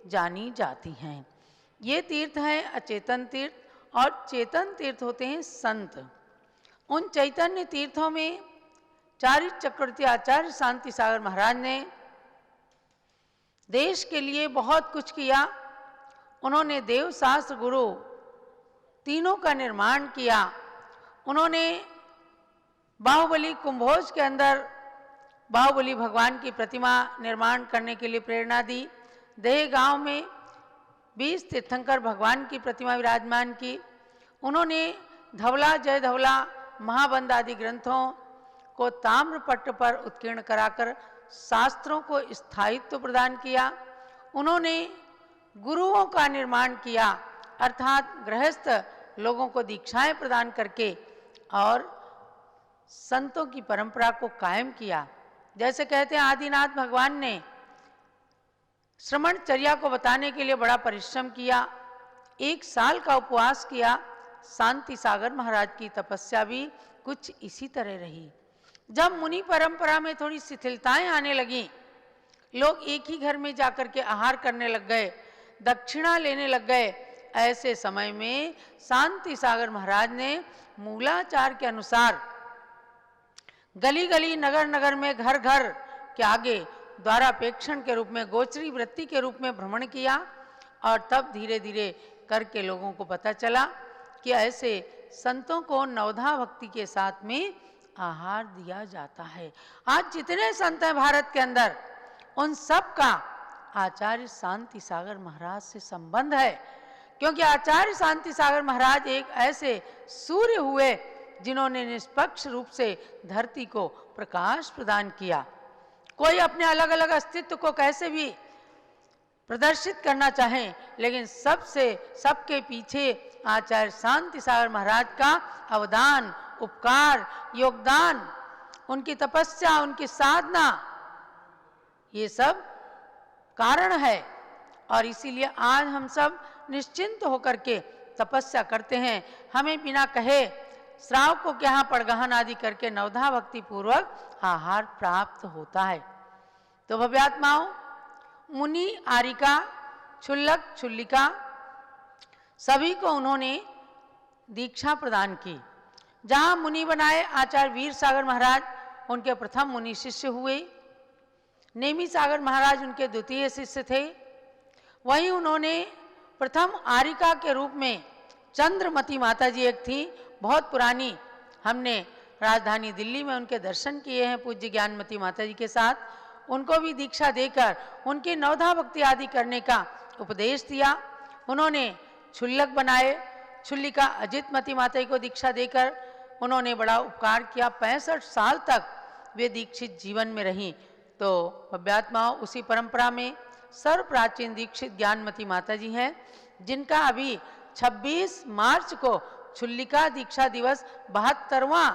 जानी जाती हैं। ये तीर्थ हैं अचेतन तीर्थ और चेतन तीर्थ होते हैं संत। उन चैतन्य तीर्थों में चारित्र चक्रवर्ती आचार्य शांति सागर महाराज ने देश के लिए बहुत कुछ किया। उन्होंने देव शास्त्र गुरु तीनों का निर्माण किया। उन्होंने बाहुबली कुंभोज के अंदर बाहुबली भगवान की प्रतिमा निर्माण करने के लिए प्रेरणा दी। देह गांव में 20 तीर्थंकर भगवान की प्रतिमा विराजमान की। उन्होंने धवला, जय धवला, महाबंद आदि ग्रंथों को ताम्रपट्ट पर उत्कीर्ण कराकर शास्त्रों को स्थायित्व प्रदान किया। उन्होंने गुरुओं का निर्माण किया, अर्थात गृहस्थ लोगों को दीक्षाएं प्रदान करके और संतों की परंपरा को कायम किया। जैसे कहते हैं आदिनाथ भगवान ने श्रमणचर्या को बताने के लिए बड़ा परिश्रम किया, 1 साल का उपवास किया। शांति सागर महाराज की तपस्या भी कुछ इसी तरह रही। जब मुनि परंपरा में थोड़ी शिथिलताएं आने लगी, लोग एक ही घर में जाकर के आहार करने लग गए, दक्षिणा लेने लग गए, ऐसे समय में शांति सागर महाराज ने मूलाचार के अनुसार गली गली, नगर नगर में, घर घर के आगे द्वारापेक्षण के रूप में, गोचरी वृत्ति के रूप में भ्रमण किया और तब धीरे धीरे करके लोगों को पता चला कि ऐसे संतों को नवधा भक्ति के साथ में आहार दिया जाता है। आज जितने संत हैं भारत के अंदर, उन सब का आचार्य शांति सागर महाराज से संबंध है, क्योंकि आचार्य शांति सागर महाराज एक ऐसे सूर्य हुए जिन्होंने निष्पक्ष रूप से धरती को प्रकाश प्रदान किया। कोई अपने अलग अलग अस्तित्व को कैसे भी प्रदर्शित करना चाहे, लेकिन सबके पीछे आचार्य शांति सागर महाराज का अवदान, उपकार, योगदान उनकी तपस्या, उनकी साधना, ये सब कारण है। और इसीलिए आज हम सब निश्चिंत होकर के तपस्या करते हैं। हमें बिना कहे श्रावकों के यहाँ पड़गहन आदि करके नवधा भक्ति पूर्वक आहार प्राप्त होता है। तो भव्यात्माओं, मुनि, आरिका, क्षुल्लक, क्षुल्लिका सभी को उन्होंने दीक्षा प्रदान की। जहाँ मुनि बनाए आचार्य वीर सागर महाराज, उनके प्रथम मुनि शिष्य हुए। नेमी सागर महाराज उनके द्वितीय शिष्य थे। वहीं उन्होंने प्रथम आरिका के रूप में चंद्रमती माता जी एक थी, बहुत पुरानी, हमने राजधानी दिल्ली में उनके दर्शन किए हैं पूज्य ज्ञानमती माता जी के साथ। उनको भी दीक्षा देकर उनकी नवधा भक्ति आदि करने का उपदेश दिया। उन्होंने क्षुल्लक बनाए, क्षुल्लिका अजितमती माता जी को दीक्षा देकर उन्होंने बड़ा उपकार किया। 65 साल तक वे दीक्षित जीवन में रहीं। तो भव्यात्माओं, उसी परंपरा में सर्व प्राचीन दीक्षित ज्ञानमती माता जी हैं, जिनका अभी 26 मार्च को क्षुल्लिका दीक्षा दिवस, 72वां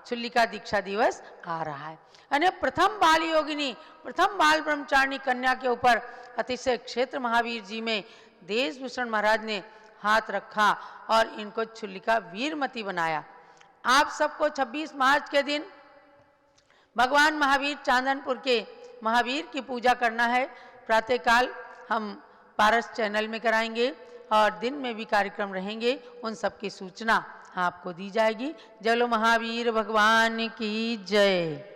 क्षुल्लिका दीक्षा दिवस आ रहा है। यानी प्रथम बाल योगिनी, प्रथम बाल ब्रह्मचारिणी कन्या के ऊपर अतिशय क्षेत्र महावीर जी में देशभूषण महाराज ने हाथ रखा और इनको क्षुल्लिका वीरमती बनाया। आप सबको 26 मार्च के दिन भगवान महावीर चांदनपुर के महावीर की पूजा करना है। प्रातःकाल हम पारस चैनल में कराएंगे और दिन में भी कार्यक्रम रहेंगे। उन सब की सूचना आपको दी जाएगी। जय महावीर भगवान की जय।